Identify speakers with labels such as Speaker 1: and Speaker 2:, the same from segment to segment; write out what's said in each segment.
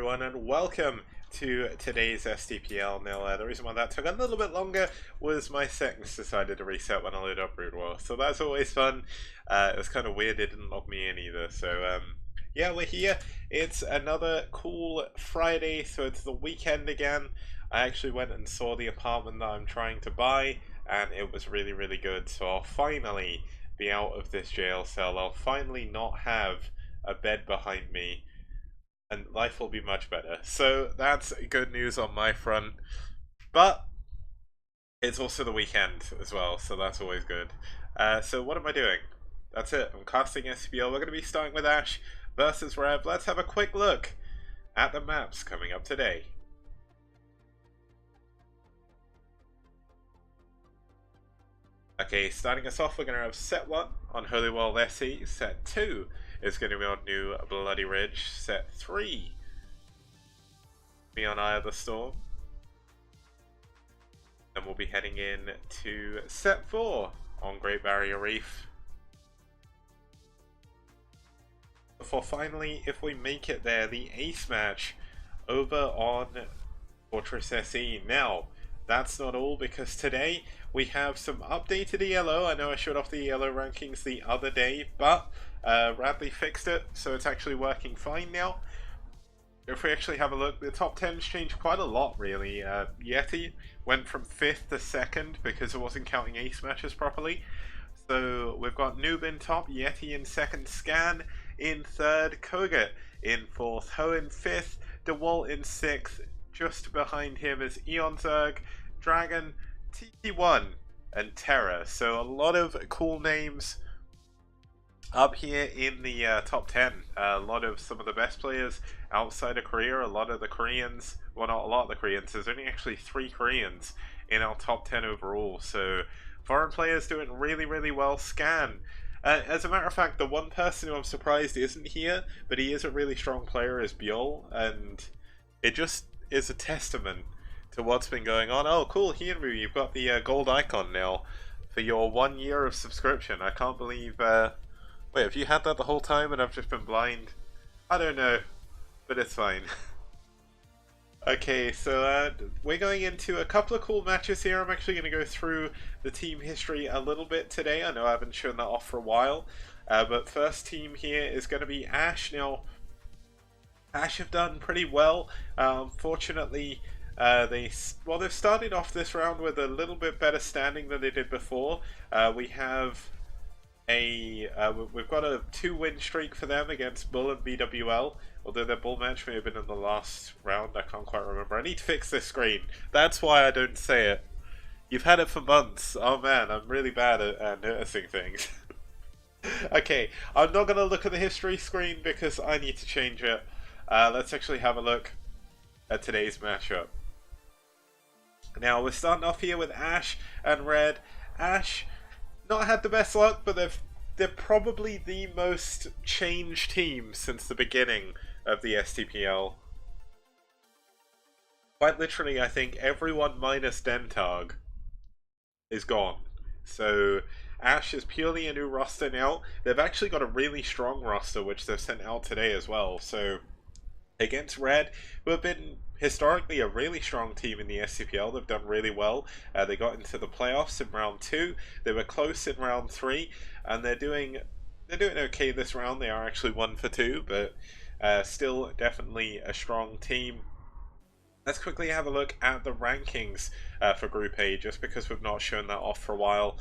Speaker 1: everyone, and welcome to today's STPL. Now, the reason why that took a little bit longer was my settings decided to reset when I loaded up Brood War, so that's always fun. It was kind of weird, it didn't log me in either, so yeah, we're here. It's another cool Friday, so it's the weekend again. I actually went and saw the apartment that I'm trying to buy, and it was really, really good, so I'll finally be out of this jail cell. I'll finally not have a bed behind me, and life will be much better. So that's good news on my front. But it's also the weekend as well, so that's always good. So what am I doing? That's it. I'm casting STPL. We're going to be starting with aSh versus Rev. Let's have a quick look at the maps coming up today. Okay, starting us off, we're going to have set 1 on Holy World SE, set 2 is going to be on New Bloody Ridge, set 3 be on Eye of the Storm. Then we'll be heading in to set 4 on Great Barrier Reef. Before finally, if we make it there, the ace match over on Fortress SE. Now, that's not all, because today we have some updated ELO. I know I showed off the ELO rankings the other day, but Radley fixed it, so it's actually working fine now. If we actually have a look, the top 10's changed quite a lot, really. Yeti went from 5th to 2nd because it wasn't counting ace matches properly. So we've got Noob in top, Yeti in 2nd, Scan in 3rd, Kogut in 4th, Ho in 5th, DeWalt in 6th. Just behind him is Eon Zerg, Dragon, TT1, and Terra. So a lot of cool names up here in the top 10. A lot of some of the best players outside of Korea. A lot of the Koreans, well, not a lot of the Koreans, there's only actually 3 Koreans in our top 10 overall. So foreign players doing really, really well. Scan. As a matter of fact, the one person who I'm surprised isn't here, but he is a really strong player, is Bjol, and it just is a testament to what's been going on. Oh, cool, Hyunwoo, you've got the gold icon now for your 1 year of subscription. I can't believe... Wait, have you had that the whole time and I've just been blind? I don't know, but it's fine. Okay, so we're going into a couple of cool matches here. I'm actually going to go through the team history a little bit today. I know I haven't shown that off for a while, but first team here is going to be aSh. Now, aSh have done pretty well. Fortunately, they've started off this round with a little bit better standing than they did before. We've got a 2-win streak for them against Bull and BWL, although their Bull match may have been in the last round. I can't quite remember. I need to fix this screen. That's why I don't say it. You've had it for months. Oh man, I'm really bad at noticing things. Okay, I'm not going to look at the history screen because I need to change it. Let's actually have a look at today's matchup. Now, we're starting off here with aSh and Red. aSh not had the best luck, but they're probably the most changed team since the beginning of the STPL. Quite literally, I think everyone minus Dentag is gone. So aSh is purely a new roster now. They've actually got a really strong roster, which they've sent out today as well. So against Red, who have been historically a really strong team in the STPL, they've done really well. They got into the playoffs in round 2. They were close in round 3, and they're doing okay this round. They are actually 1 for 2, but still definitely a strong team. Let's quickly have a look at the rankings for Group A, just because we've not shown that off for a while.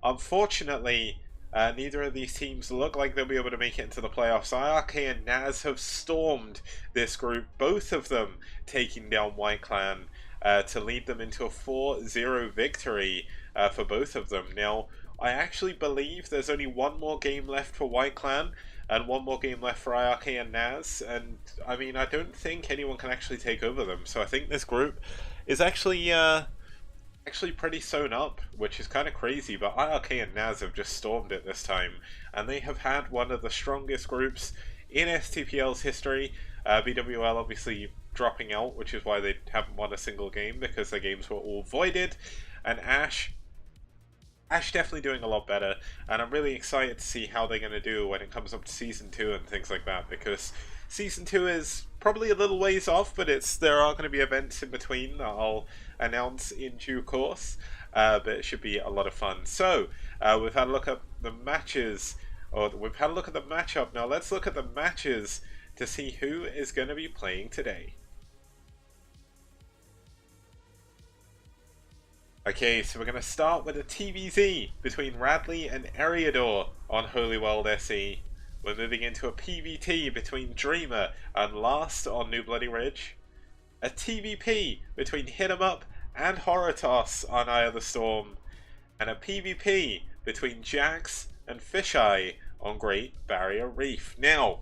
Speaker 1: Unfortunately, neither of these teams look like they'll be able to make it into the playoffs. IRK and Naz have stormed this group, both of them taking down White Clan to lead them into a 4-0 victory for both of them. Now, I actually believe there's only one more game left for White Clan and one more game left for IRK and Naz, and I mean, I don't think anyone can actually take over them, so I think this group is actually pretty sewn up, which is kind of crazy, but IRK and Naz have just stormed it this time, and they have had one of the strongest groups in STPL's history. BWL obviously dropping out, which is why they haven't won a single game, because their games were all voided, and aSh definitely doing a lot better, and I'm really excited to see how they're going to do when it comes up to Season 2 and things like that, because Season 2 is probably a little ways off, but there are going to be events in between that I'll announce in due course. But it should be a lot of fun. So, we've had a look at the matches, or we've had a look at the matchup. Now let's look at the matches to see who is going to be playing today. Okay, so we're going to start with a TVZ between Radley and Eriador on Holy World SE. We're moving into a PvT between Dreamer and Last on New Bloody Ridge. A TVP between Hit 'em Up and Horatoss on Eye of the Storm. And a PvP between Jax and Fisheye on Great Barrier Reef. Now,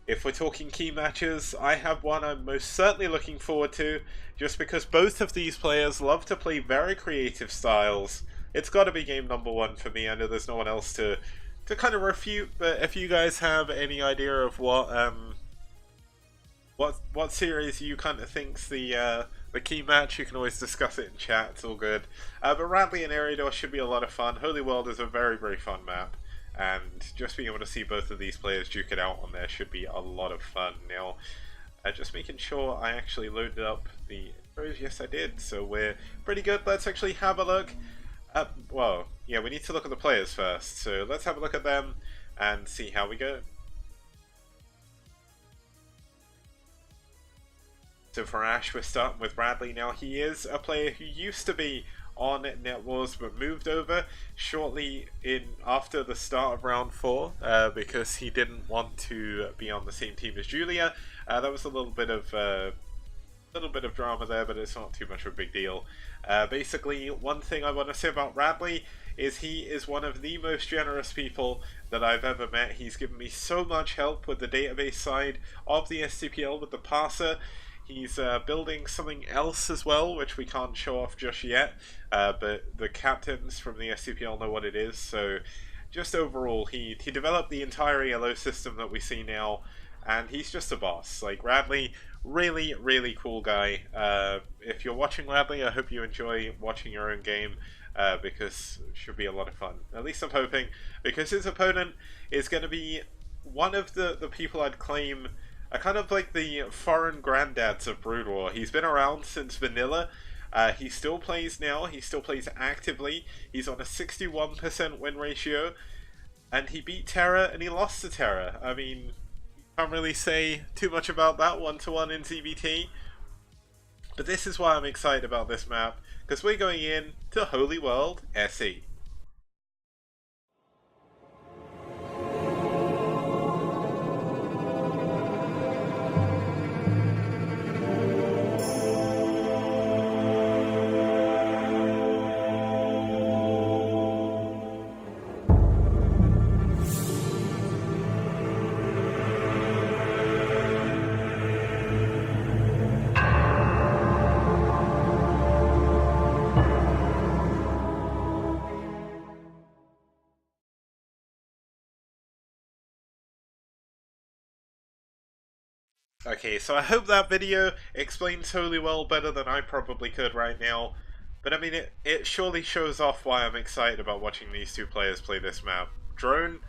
Speaker 1: if we're talking key matches, I have one I'm most certainly looking forward to, just because both of these players love to play very creative styles. It's got to be game number one for me. I know there's no one else to kind of refute, but if you guys have any idea of what series you kind of think's the key match, you can always discuss it in chat. It's all good. But Radley and Eriador should be a lot of fun. Holy World is a very, very fun map. And just being able to see both of these players duke it out on there should be a lot of fun. Now, just making sure I actually loaded up the intros. Yes, I did. So we're pretty good. Let's actually have a look. Well, yeah, we need to look at the players first. So let's have a look at them and see how we go. So for aSh, we're starting with Radley. Now, he is a player who used to be on Net Wars but moved over shortly after the start of round 4 because he didn't want to be on the same team as Julia. That was a little bit of drama there, but it's not too much of a big deal. Basically, one thing I want to say about Radley is he is one of the most generous people that I've ever met. He's given me so much help with the database side of the STPL with the parser. He's building something else as well, which we can't show off just yet, but the captains from the STPL know what it is. So just overall, he developed the entire ELO system that we see now, and he's just a boss. Like, Radley, really, really cool guy. If you're watching Radley, I hope you enjoy watching your own game, because it should be a lot of fun. At least I'm hoping, because his opponent is going to be one of the people I'd claim kind of like the foreign granddads of Brood War. He's been around since vanilla. He still plays now. He still plays actively. He's on a 61% win ratio. And he beat Terra and he lost to Terra. I mean, you can't really say too much about that one-to-one in TBT. But this is why I'm excited about this map, because we're going in to Holy World SE. Okay, so I hope that video explains Holy Well better than I probably could right now. But I mean, it surely shows off why I'm excited about watching these two players play this map. Drone,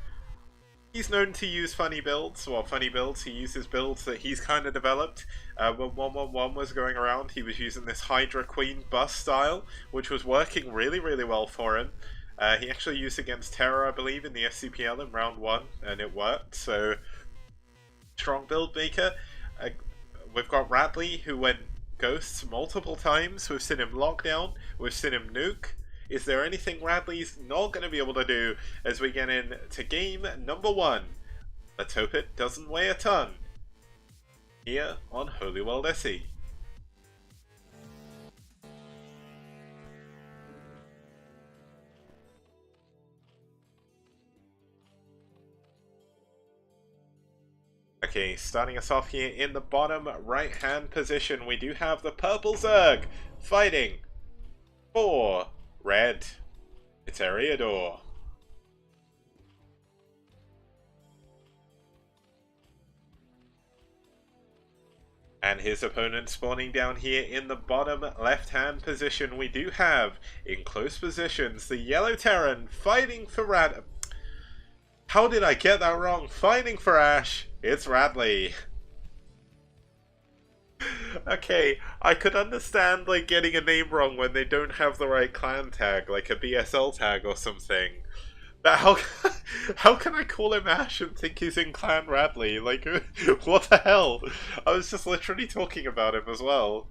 Speaker 1: he's known to use funny builds. Well, funny builds, he uses builds that he's kind of developed. When 111 was going around, he was using this Hydra Queen bust style, which was working really, really well for him. He actually used against Terra, I believe, in the SCPL in round 1, and it worked. So, strong build maker. We've got Radley, who went Ghosts multiple times. We've seen him lockdown. We've seen him nuke. Is there anything Radley's not going to be able to do as we get into game number 1? Let's hope it doesn't weigh a ton. Here on Holy World SE. Okay, starting us off here in the bottom right-hand position, we do have the Purple Zerg fighting for red. It's Eriador. And his opponent spawning down here in the bottom left-hand position, we do have, in close positions, the Yellow Terran fighting for How did I get that wrong? Fighting for aSh, it's Radley. Okay, I could understand like getting a name wrong when they don't have the right clan tag, like a BSL tag or something. But how how can I call him Ash and think he's in Clan Radley? Like, what the hell? I was just literally talking about him as well.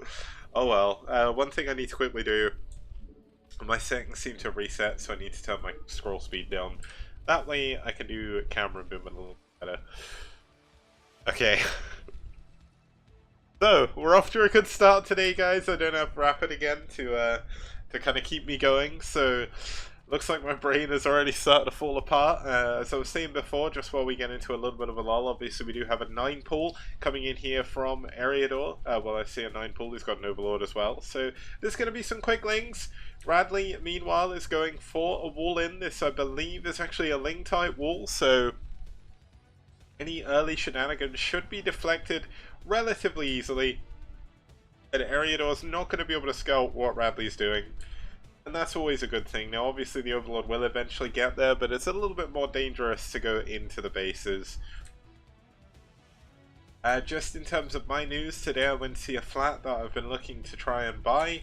Speaker 1: Oh well. One thing I need to quickly do. My settings seem to reset, so I need to turn my scroll speed down. That way I can do camera movement a little better. Okay. So, we're off to a good start today, guys. I don't have Rapid again to kind of keep me going, so looks like my brain is already starting to fall apart. As I was saying before, just while we get into a little bit of a lull, obviously we do have a 9 pool coming in here from Eriador. Well, I see a 9 pool, he's got an Overlord as well. So there's going to be some quick links. Radley, meanwhile, is going for a wall in. This, I believe, is actually a Ling type wall, so any early shenanigans should be deflected relatively easily. And Eriador's not going to be able to scout what Radley's doing. And that's always a good thing. Now, obviously, the Overlord will eventually get there, but it's a little bit more dangerous to go into the bases. Just in terms of my news, today I went to see a flat that I've been looking to try and buy,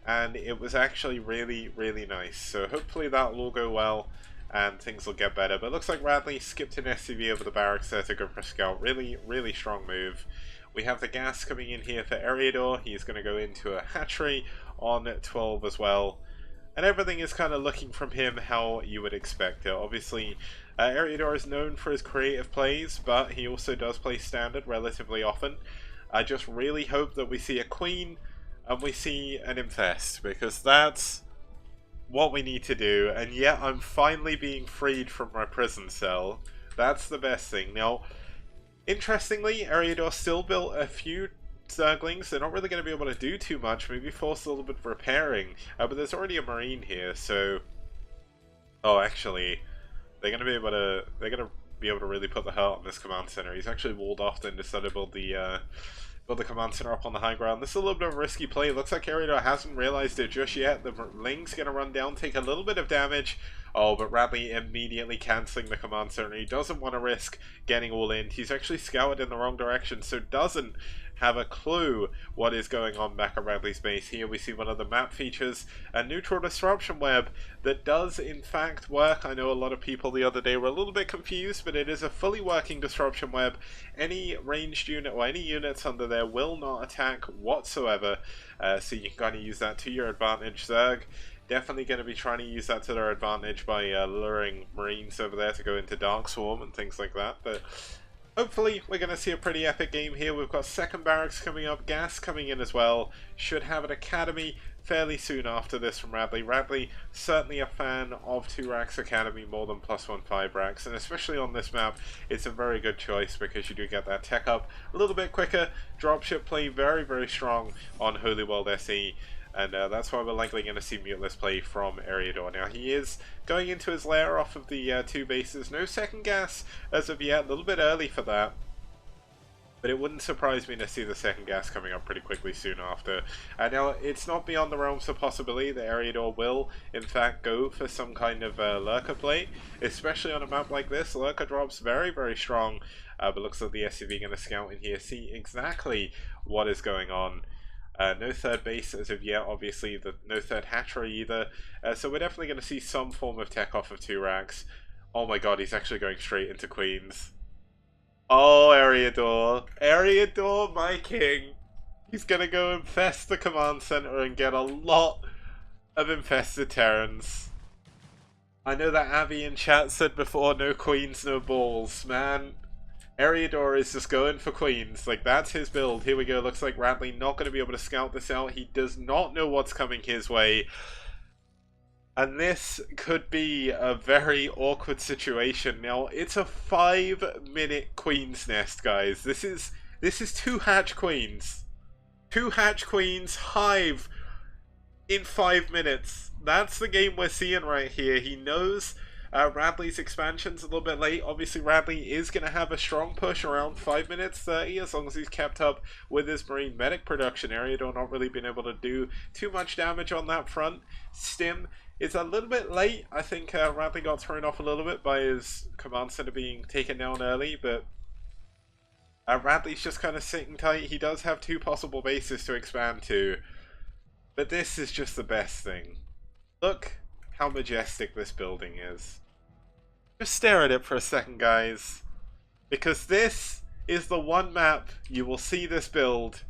Speaker 1: and it was actually really, really nice. So hopefully that'll all go well, and things will get better. But it looks like Radley skipped an SCV over the barracks there to go for a scout. Really, really strong move. We have the gas coming in here for Eriador. He's going to go into a hatchery on 12 as well. And everything is kind of looking from him how you would expect it. Obviously, Eriador is known for his creative plays, but he also does play standard relatively often. I just really hope that we see a queen and we see an infest, because that's what we need to do. And yet I'm finally being freed from my prison cell. That's the best thing. Now, interestingly, Eriador still built a few Zerglings. They're not really going to be able to do too much, maybe force a little bit of repairing, but there's already a Marine here, so... Oh, actually, they're going to be able to really put the hurt on this command center. He's actually walled off and decided to build the command center up on the high ground. This is a little bit of a risky play. It looks like Eriador hasn't realized it just yet. The Ling's going to run down, take a little bit of damage. Oh, but Radley immediately cancelling the command center. He doesn't want to risk getting all in. He's actually scouted in the wrong direction, so doesn't have a clue what is going on back at Radley's base. Here we see one of the map features, a neutral disruption web that does in fact work. I know a lot of people the other day were a little bit confused, but it is a fully working disruption web. Any ranged unit or any units under there will not attack whatsoever, so you can kind of use that to your advantage. Zerg definitely going to be trying to use that to their advantage by luring Marines over there to go into Dark Swarm and things like that, but hopefully we're going to see a pretty epic game here. We've got second barracks coming up, gas coming in as well. Should have an academy fairly soon after this from Radley. Radley certainly a fan of 2 racks academy more than +1 racks, and especially on this map it's a very good choice because you do get that tech up a little bit quicker. Dropship play very, very strong on Holy World SE. And that's why we're likely going to see Muteless play from Eriador. Now, he is going into his lair off of the 2 bases. No second gas as of yet. A little bit early for that. But it wouldn't surprise me to see the second gas coming up pretty quickly soon after. Now, it's not beyond the realms of possibility that Eriador will, in fact, go for some kind of Lurker play. Especially on a map like this. Lurker drops very, very strong. But looks like the SCV going to scout in here. See exactly what is going on. No third base as of yet, obviously, no third hatchery either. So we're definitely going to see some form of tech off of 2 racks. Oh my god, he's actually going straight into Queens. Oh, Eriador. Eriador, my king. He's going to go infest the command center and get a lot of infested Terrans. I know that Abby in chat said before, no queens, no balls. Man, Eriador is just going for queens. Like, that's his build. Here we go. Looks like Radley not going to be able to scout this out. He does not know what's coming his way. And this could be a very awkward situation. Now, it's a 5-minute queen's nest, guys. This is 2 hatch queens. 2 hatch queens, hive in 5 minutes. That's the game we're seeing right here. He knows Radley's expansion's a little bit late. Obviously, Radley is going to have a strong push around 5 minutes 30 as long as he's kept up with his Marine medic production. Eriador not really been able to do too much damage on that front. Stim is a little bit late. I think Radley got thrown off a little bit by his command center being taken down early, but Radley's just kind of sitting tight. He does have 2 possible bases to expand to. But this is just the best thing. Look how majestic this building is. Just stare at it for a second, guys. Because this is the one map you will see this build.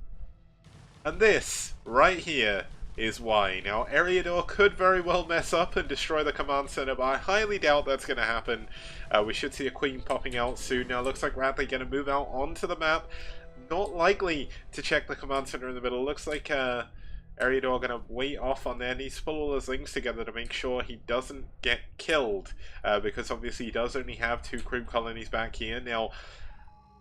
Speaker 1: And this, right here, is why. Now, Eriador could very well mess up and destroy the command center, but I highly doubt that's going to happen. We should see a queen popping out soon. Now, it looks like Radley going to move out onto the map. Not likely to check the command center in the middle. Looks like Eriador going to wait off on there. Needs to pull all his links together to make sure he doesn't get killed. Because obviously he does only have 2 creep colonies back here. Now,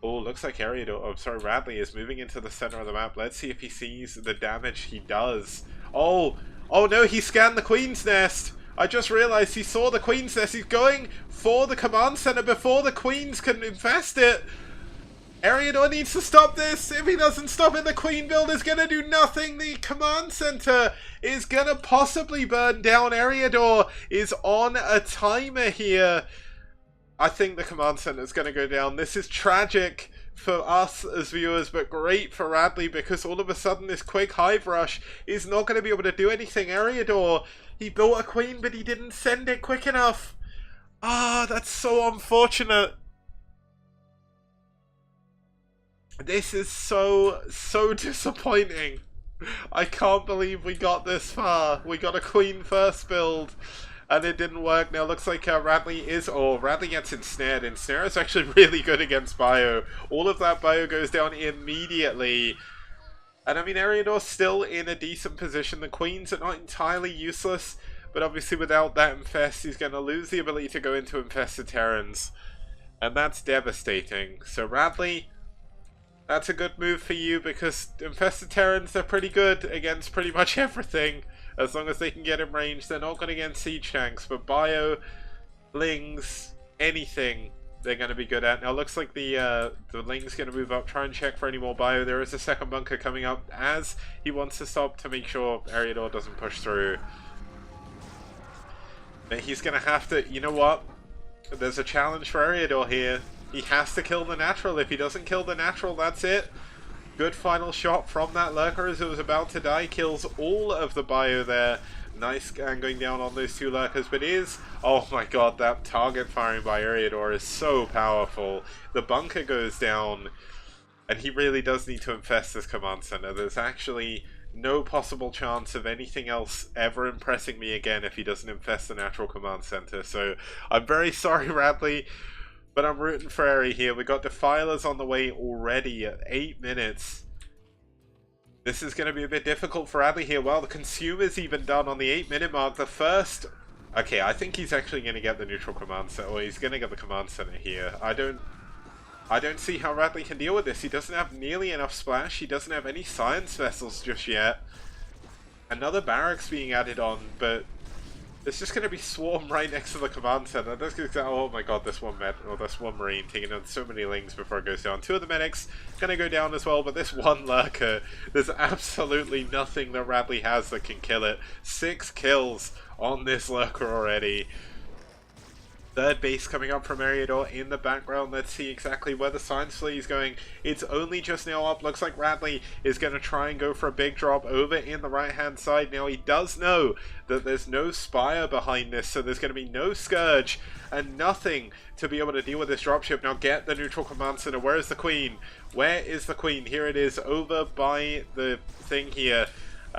Speaker 1: oh, looks like Radley is moving into the center of the map. Let's see if he sees the damage he does. Oh no, he scanned the Queen's Nest. I just realized he saw the Queen's Nest. He's going for the command center before the Queens can infest it. Eriador needs to stop this. If he doesn't stop it, the Queen build is going to do nothing. The command center is going to possibly burn down. Eriador is on a timer here. I think the command center is going to go down. This is tragic for us as viewers, but great for Radley, because all of a sudden this quick hive rush is not going to be able to do anything. Eriador, he built a queen, but he didn't send it quick enough. That's so unfortunate. This is so disappointing. I can't believe we got this far. We got a queen first build, and it didn't work. Now, looks like Radley gets ensnared. Ensnare is actually really good against bio. All of that bio goes down immediately. And I mean, Eriador's still in a decent position. The queens are not entirely useless, but obviously without that infest, he's going to lose the ability to go into infested Terrans. And that's devastating. So Radley, that's a good move for you, because infested Terrans are pretty good against pretty much everything. As long as they can get in range. They're not going to get siege tanks, but bio, lings, anything they're going to be good at. Now, looks like the ling's going to move up, try and check for any more bio. There is a second bunker coming up as he wants to stop to make sure Eriador doesn't push through. But he's going to have to, you know what? There's a challenge for Eriador here. He has to kill the natural. If he doesn't kill the natural, that's it. Good final shot from that lurker as it was about to die. Kills all of the bio there. Nice scan going down on those 2 lurkers. But oh my god, that target firing by Eriador is so powerful. The bunker goes down, and he really does need to infest this command center. There's actually no possible chance of anything else ever impressing me again if he doesn't infest the natural command center. So I'm very sorry, Radley, but I'm rooting for Eri here. We got Defilers on the way already at 8 minutes. This is going to be a bit difficult for Radley here. Well, the Consumer's even done on the 8-minute mark. The first... Okay, I think he's actually going to get the neutral command center. Or he's going to get the command center here. I don't see how Radley can deal with this. He doesn't have nearly enough splash. He doesn't have any science vessels just yet. Another barracks being added on, but... There's just going to be swarm right next to the command center. Oh my god, this one marine taking on so many lings before it goes down. 2 of the medics going to go down as well, but this one lurker, there's absolutely nothing that Radley has that can kill it. 6 kills on this lurker already. Third base coming up from Eriador in the background. Let's see exactly where the science fleet is going. It's only just now up. Looks like Radley is going to try and go for a big drop over in the right hand side. Now he does know that there's no Spire behind this, so there's going to be no Scourge and nothing to be able to deal with this dropship. Now get the neutral command center. Where is the Queen? Where is the Queen? Here it is, over by the thing here.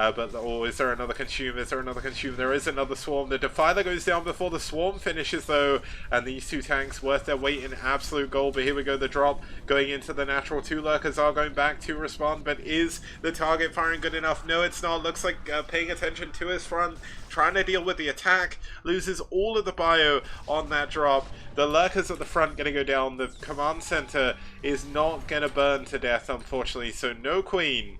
Speaker 1: Is there another consume? Is there another consume? There is another swarm. The Defiler goes down before the swarm finishes though, and these 2 tanks worth their weight in absolute gold. But here we go, the drop going into the natural. 2 lurkers are going back to respond, but is the target firing good enough? No, it's not. Looks like paying attention to his front, trying to deal with the attack, loses all of the bio on that drop. The lurkers at the front going to go down. The command center is not going to burn to death, unfortunately, so no Queen.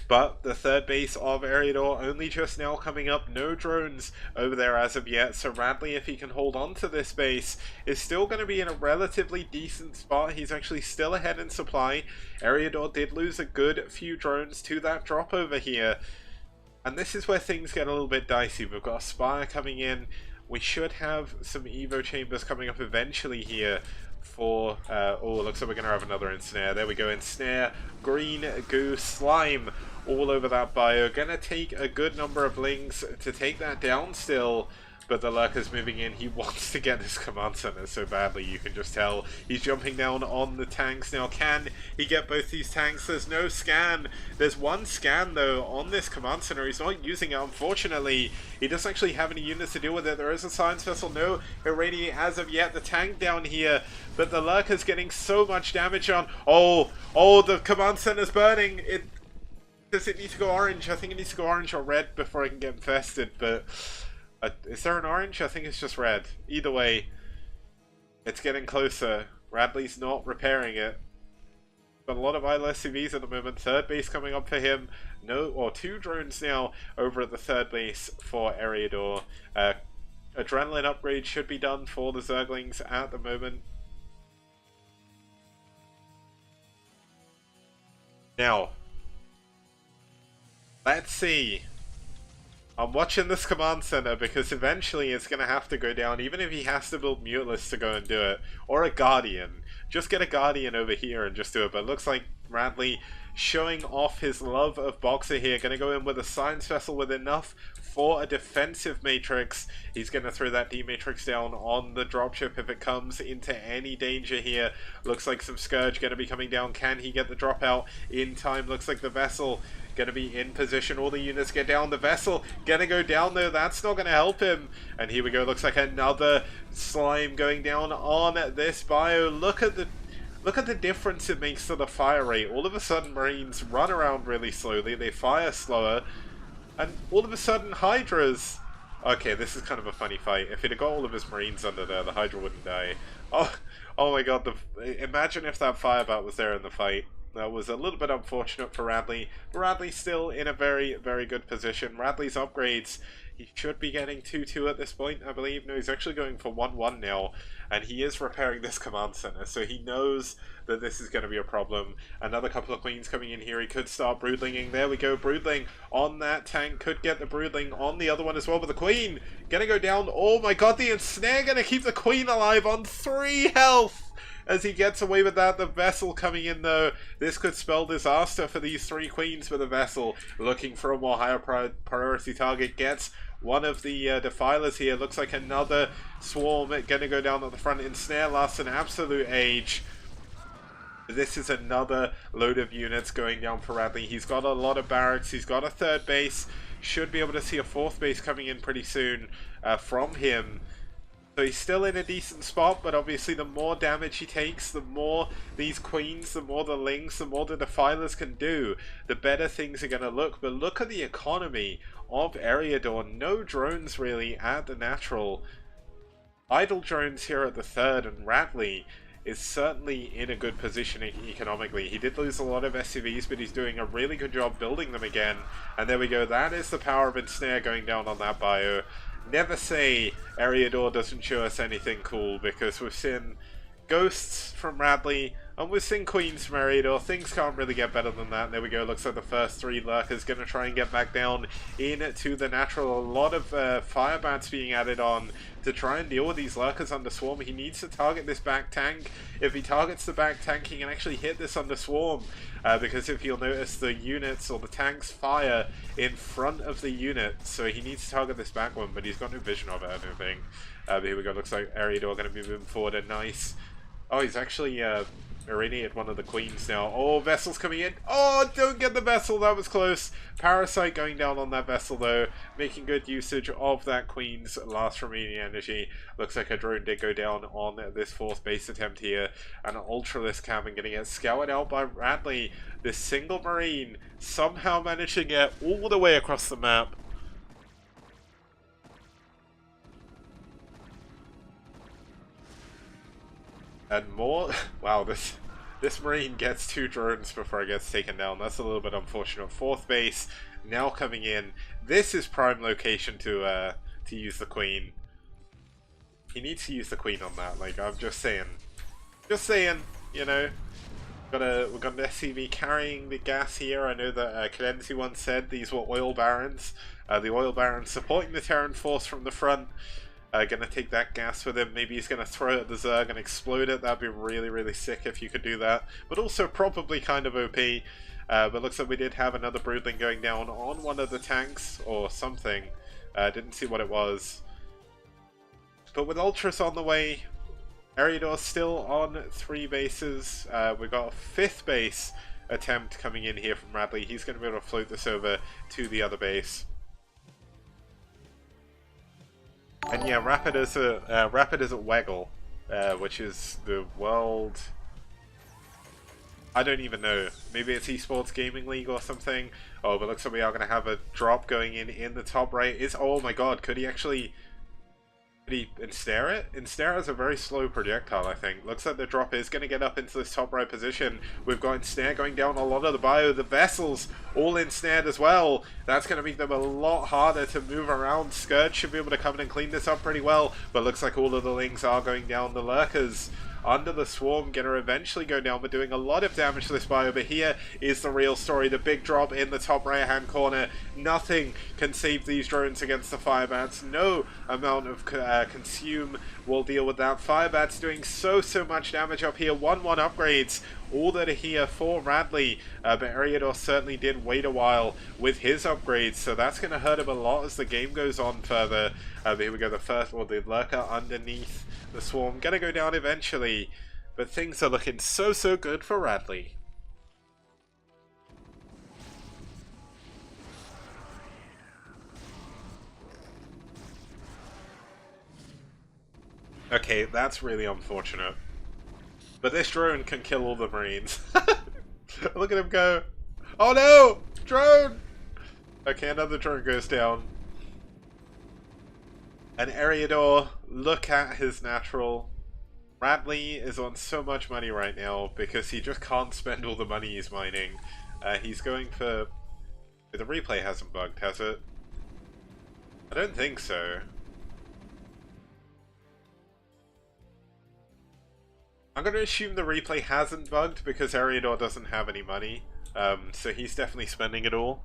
Speaker 1: But the third base of Eriador only just now coming up. No drones over there as of yet. So Radley, if he can hold on to this base, is still going to be in a relatively decent spot. He's actually still ahead in supply. Eriador did lose a good few drones to that drop over here. And this is where things get a little bit dicey. We've got a Spire coming in. We should have some Evo chambers coming up eventually here. for... oh, looks like we're going to have another ensnare. There we go, ensnare, green goo, slime all over that bio. Gonna take a good number of lings to take that down still. But the Lurker's moving in. He wants to get this command center so badly, you can just tell. He's jumping down on the tanks now. Can he get both these tanks? There's no scan. There's one scan, though, on this command center. He's not using it, unfortunately. He doesn't actually have any units to deal with it. There is a science vessel. No irradiate as of yet. The tank down here. But the Lurker's getting so much damage on. Oh, the command center's burning. Does it need to go orange? I think it needs to go orange or red before I can get infested, but... is there an orange? I think it's just red. Either way, it's getting closer. Radley's not repairing it. But a lot of idle SCVs at the moment. Third base coming up for him. Two drones now over at the third base for Eriador. Adrenaline upgrade should be done for the Zerglings at the moment. Now, let's see. I'm watching this command center because eventually it's going to have to go down, even if he has to build Mutilus to go and do it. Or a Guardian. Just get a Guardian over here and just do it. But it looks like Radley showing off his love of Boxer here. Going to go in with a Science Vessel with enough for a defensive Matrix. He's going to throw that D-Matrix down on the dropship if it comes into any danger here. Looks like some Scourge going to be coming down. Can he get the dropout in time? Looks like the vessel... gonna be in position. All the units get down. The vessel gonna go down though. That's not gonna help him. And here we go. Looks like another slime going down on this bio. Look at the difference it makes to the fire rate. All of a sudden Marines run around really slowly. They fire slower. And all of a sudden Hydras... Okay, this is kind of a funny fight. If he'd have got all of his Marines under there, the Hydra wouldn't die. Oh my god. Imagine if that fire bat was there in the fight. That was a little bit unfortunate for Radley. Radley's still in a very, very good position. Radley's upgrades, he should be getting 2-2 at this point, I believe. No, he's actually going for 1-1 now. And he is repairing this command center, so he knows that this is going to be a problem. Another couple of queens coming in here. He could start broodlinging. There we go, broodling on that tank. Could get the broodling on the other one as well, but the queen gonna go down. Oh my god, the ensnare gonna keep the queen alive on 3 health! As he gets away with that. The vessel coming in though. This could spell disaster for these 3 queens with the vessel. Looking for a more higher priority target. Gets one of the defilers here. Looks like another swarm gonna go down at the front. Ensnare lasts an absolute age. This is another load of units going down for Radley. He's got a lot of barracks. He's got a third base. Should be able to see a fourth base coming in pretty soon from him. So he's still in a decent spot, but obviously the more damage he takes, the more these queens, the more the lings, the more the defilers can do, the better things are going to look. But look at the economy of Eriador. No drones really at the natural. Idle drones here at the third, and Radley is certainly in a good position economically. He did lose a lot of SCVs, but he's doing a really good job building them again. And there we go. That is the power of Ensnare going down on that bio. Never say Eriador doesn't show us anything cool, because we've seen ghosts from Radley and we've seen queens from Eriador. Things can't really get better than that. And there we go. Looks like the first 3 lurkers going to try and get back down into the natural. A lot of fire bats being added on to try and deal with these lurkers under swarm. He needs to target this back tank. If he targets the back tank, he can actually hit this under swarm. Because if you'll notice, the units or the tanks fire in front of the unit, so he needs to target this back one, but he's got no vision of it, I don't think. But here we go. Looks like Eriador going to be moving forward. A nice... Oh, he's actually irradiated one of the queens now. Oh, vessel's coming in. Oh, don't get the vessel. That was close. Parasite going down on that vessel, though. Making good usage of that queen's last remaining energy. Looks like a drone did go down on this 4th base attempt here. And an Ultralisk cabin going to get scoured out by Radley. This single Marine somehow managed to get all the way across the map. And more... Wow, this Marine gets 2 drones before it gets taken down. That's a little bit unfortunate. 4th base now coming in. This is prime location to use the Queen. He needs to use the Queen on that. Like, I'm just saying. Just saying, you know. We've got an SCV carrying the gas here. I know that Cadency once said these were oil barons. The oil barons supporting the Terran force from the front. Gonna take that gas with him. Maybe he's gonna throw it at the Zerg and explode it. That'd be really, really sick if you could do that. But also probably kind of OP. But looks like we did have another Broodling going down on one of the tanks or something. Didn't see what it was. But with Ultras on the way, Eriador's still on 3 bases. We've got a 5th base attempt coming in here from Radley. He's going to be able to float this over to the other base. And yeah, Rapid is at Weggle, which is the world... I don't even know. Maybe it's Esports Gaming League or something. Oh, but looks like we are going to have a drop going in the top right. Oh my god, could he actually... Could he ensnare it? Ensnare is a very slow projectile, I think. Looks like the drop is going to get up into this top right position. We've got ensnare going down a lot of the bio. The vessels all ensnared as well. That's going to make them a lot harder to move around. Scourge should be able to come in and clean this up pretty well. But looks like all of the lings are going down. The lurkers under the swarm gonna eventually go down, but doing a lot of damage to this bio. But here is the real story. The big drop in the top right hand corner. Nothing can save these drones against the Firebats. No amount of consume will deal with that. Firebats doing so much damage up here. 1-1 upgrades all that are here for Radley, but Eriador certainly did wait a while with his upgrades, so that's going to hurt him a lot as the game goes on further. But here we go, the lurker underneath the swarm, going to go down eventually, but things are looking so good for Radley. Okay, that's really unfortunate. But this drone can kill all the Marines. Look at him go. Oh no! Drone! Okay, another drone goes down. And Eriador, look at his natural. Radley is on so much money right now because he just can't spend all the money he's mining. He's going for... The replay hasn't bugged, has it? I don't think so. I'm going to assume the replay hasn't bugged because Eriador doesn't have any money, so he's definitely spending it all.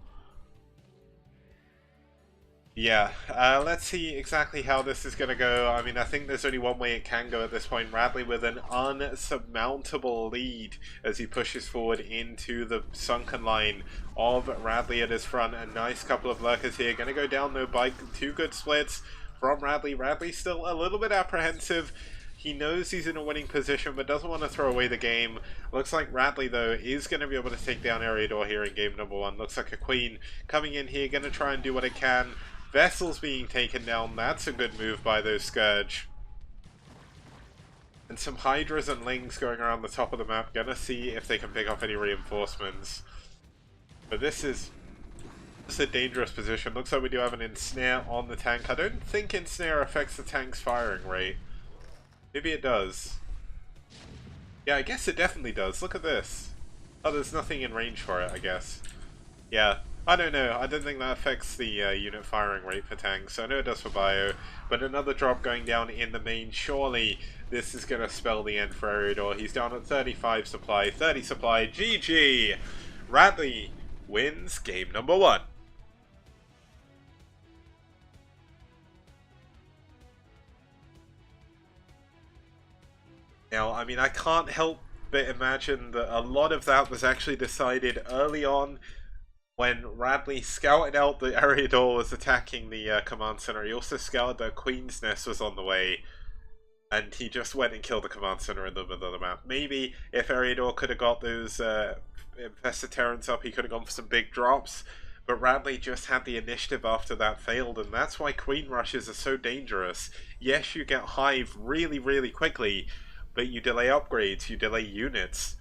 Speaker 1: Yeah, let's see exactly how this is going to go. I mean, I think there's only one way it can go at this point. Radley with an unsurmountable lead as he pushes forward into the sunken line of Radley at his front. A nice couple of lurkers here. Going to go down though by 2 good splits from Radley. Radley's still a little bit apprehensive. He knows he's in a winning position, but doesn't want to throw away the game. Looks like Radley, though, is going to be able to take down Eriador here in game number 1. Looks like a Queen coming in here, going to try and do what it can. Vessels being taken down. That's a good move by those Scourge. And some Hydras and Lings going around the top of the map. Going to see if they can pick up any reinforcements. But this is a dangerous position. Looks like we do have an ensnare on the tank. I don't think ensnare affects the tank's firing rate. Maybe it does. Yeah, I guess it definitely does. Look at this. Oh, there's nothing in range for it, I guess. Yeah, I don't know. I don't think that affects the unit firing rate for tanks. I know it does for bio, but another drop going down in the main. Surely this is going to spell the end for Eriador. He's down at 35 supply, 30 supply. GG! Radley wins game number 1. Now, I mean, I can't help but imagine that a lot of that was actually decided early on when Radley scouted out that Eriador was attacking the command center. He also scouted that Queen's Nest was on the way, and he just went and killed the command center in the middle of the map. Maybe if Eriador could have got those infested Terrans up, he could have gone for some big drops, but Radley just had the initiative after that failed, and that's why Queen Rushes are so dangerous. Yes, you get Hive really quickly, but you delay upgrades, you delay units.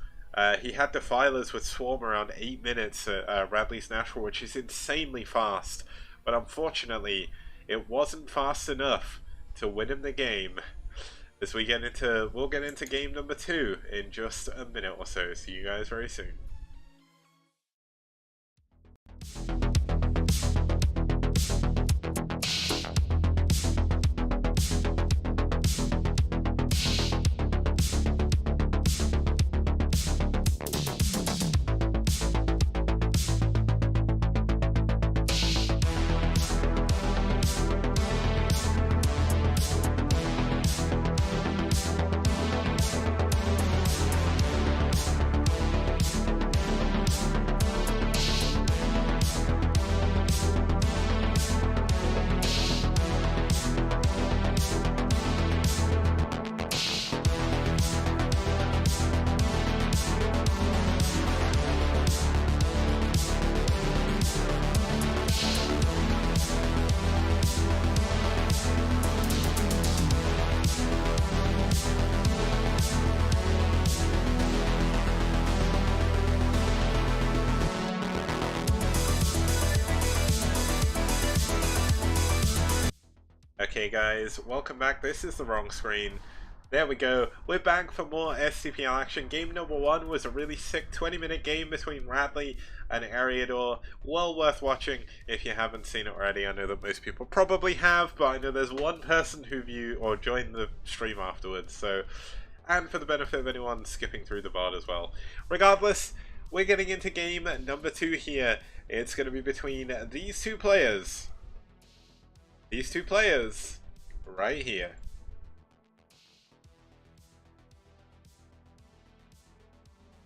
Speaker 1: He had Defilers with Swarm around 8 minutes at Radley's Natural, which is insanely fast. But unfortunately, it wasn't fast enough to win him the game. As we'll get into game number 2 in just a minute or so. See you guys very soon. Okay guys, welcome back. This is the wrong screen. There we go. We're back for more STPL action. Game number 1 was a really sick 20-minute game between Radley and Ariador. Well worth watching if you haven't seen it already. I know that most people probably have, but I know there's one person who viewed or joined the stream afterwards. So, and for the benefit of anyone skipping through the VOD as well. Regardless, we're getting into game number 2 here. It's going to be between these two players. These two players right here.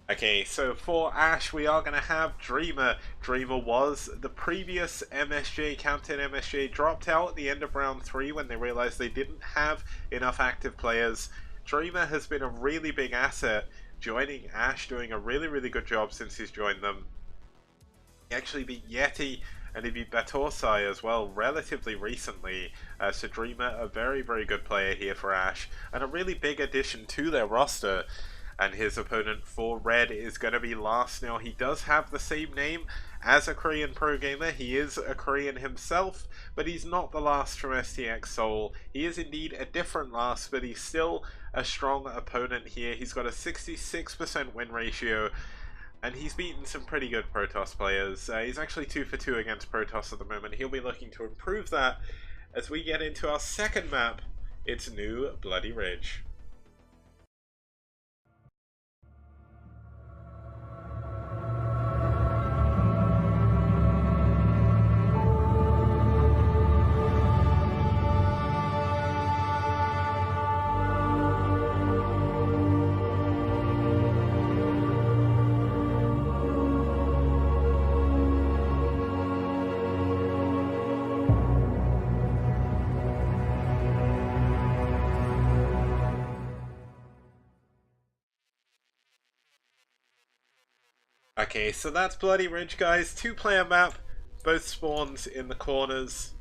Speaker 1: Okay, so for aSh, we are going to have Dreamer. Dreamer was the previous MSJ, Captain MSJ, dropped out at the end of round 3 when they realized they didn't have enough active players. Dreamer has been a really big asset, joining aSh, doing a really good job since he's joined them. He actually beat Yeti, and he beat Batorsai as well relatively recently. So Dreamer, a very good player here for aSh, and a really big addition to their roster. And his opponent for Red is going to be Last. Now, he does have the same name as a Korean pro gamer. He is a Korean himself, but he's not the Last from STX Seoul. He is indeed a different Last, but he's still a strong opponent here. He's got a 66% win ratio, and he's beaten some pretty good Protoss players. He's actually 2 for 2 against Protoss at the moment. He'll be looking to improve that as we get into our second map. It's New Bloody Ridge. Okay, so that's Bloody Ridge, guys. 2-player map, both spawns in the corners.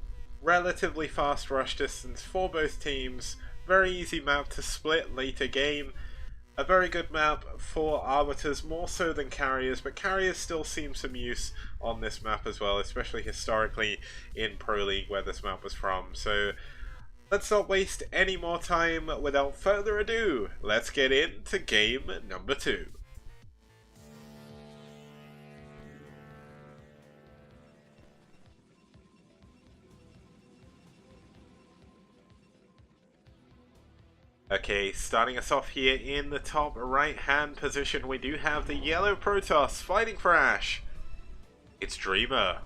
Speaker 1: Relatively fast rush distance for both teams. Very easy map to split later game. A very good map for arbiters, more so than carriers, but carriers still seem some use on this map as well, especially historically in Pro League where this map was from. So let's not waste any more time. Without further ado, let's get into game number 2. Okay, starting us off here in the top right-hand position, we do have the yellow Protoss fighting for aSh. It's Dreamer.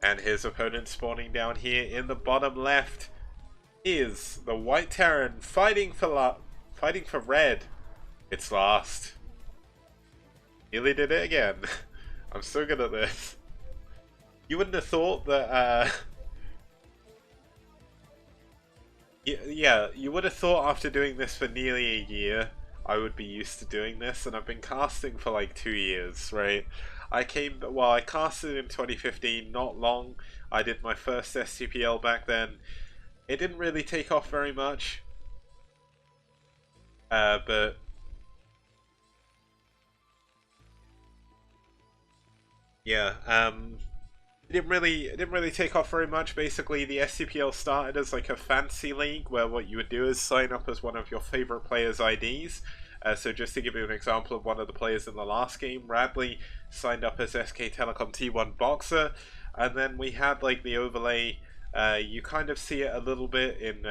Speaker 1: And his opponent spawning down here in the bottom left is the White Terran fighting for red. It's Last. Nearly did it again. I'm so good at this. You wouldn't have thought that, yeah, you would have thought after doing this for nearly a year, I would be used to doing this, and I've been casting for like 2 years, right? I casted in 2015, not long. I did my first STPL back then. It didn't really take off very much, but yeah, it didn't really take off very much. Basically, the STPL started as like a fancy league where what you would do is sign up as one of your favorite players' IDs. So just to give you an example of one of the players in the last game, Radley signed up as SK Telecom T1 Boxer, and then we had like the overlay. You kind of see it a little bit in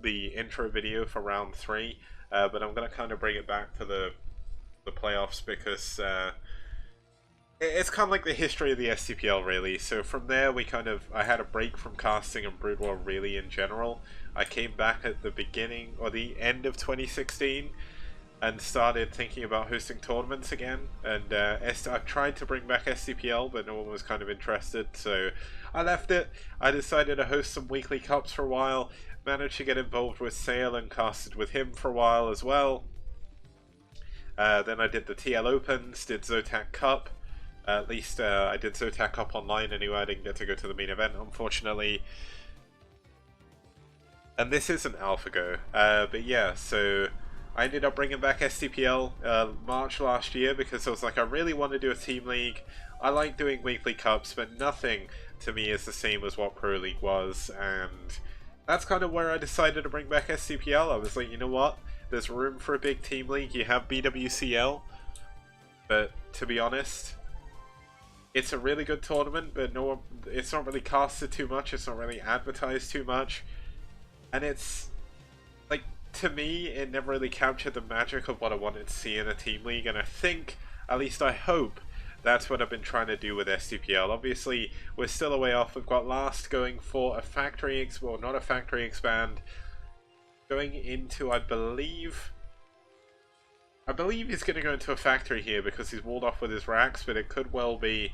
Speaker 1: the intro video for round 3, but I'm going to kind of bring it back to the playoffs because it's kind of like the history of the STPL, really. So from there, I had a break from casting and Brood War really in general. I came back at the beginning or the end of 2016 and started thinking about hosting tournaments again. And I've tried to bring back STPL, but no one was kind of interested, so I left it. I decided to host some weekly cups for a while. Managed to get involved with Sale and casted with him for a while as well. Then I did the TL Opens, did Zotac Cup. At least I did Zotac Cup online anyway. I didn't get to go to the main event, unfortunately. And this is an AlphaGo. But yeah, so I ended up bringing back STPL March last year because I was like, I really want to do a team league. I like doing weekly cups, but nothing to me is the same as what Pro League was, and that's kind of where I decided to bring back STPL. I was like, you know what? There's room for a big team league. You have BWCL, but to be honest, it's a really good tournament, but no, it's not really casted too much. It's not really advertised too much, and it's like, to me, it never really captured the magic of what I wanted to see in a team league. And I think, at least I hope, that's what I've been trying to do with STPL. Obviously, we're still a way off. We've got Last going for a factory, well, not a factory expand, going into, I believe he's going to go into a factory here because he's walled off with his racks, but it could well be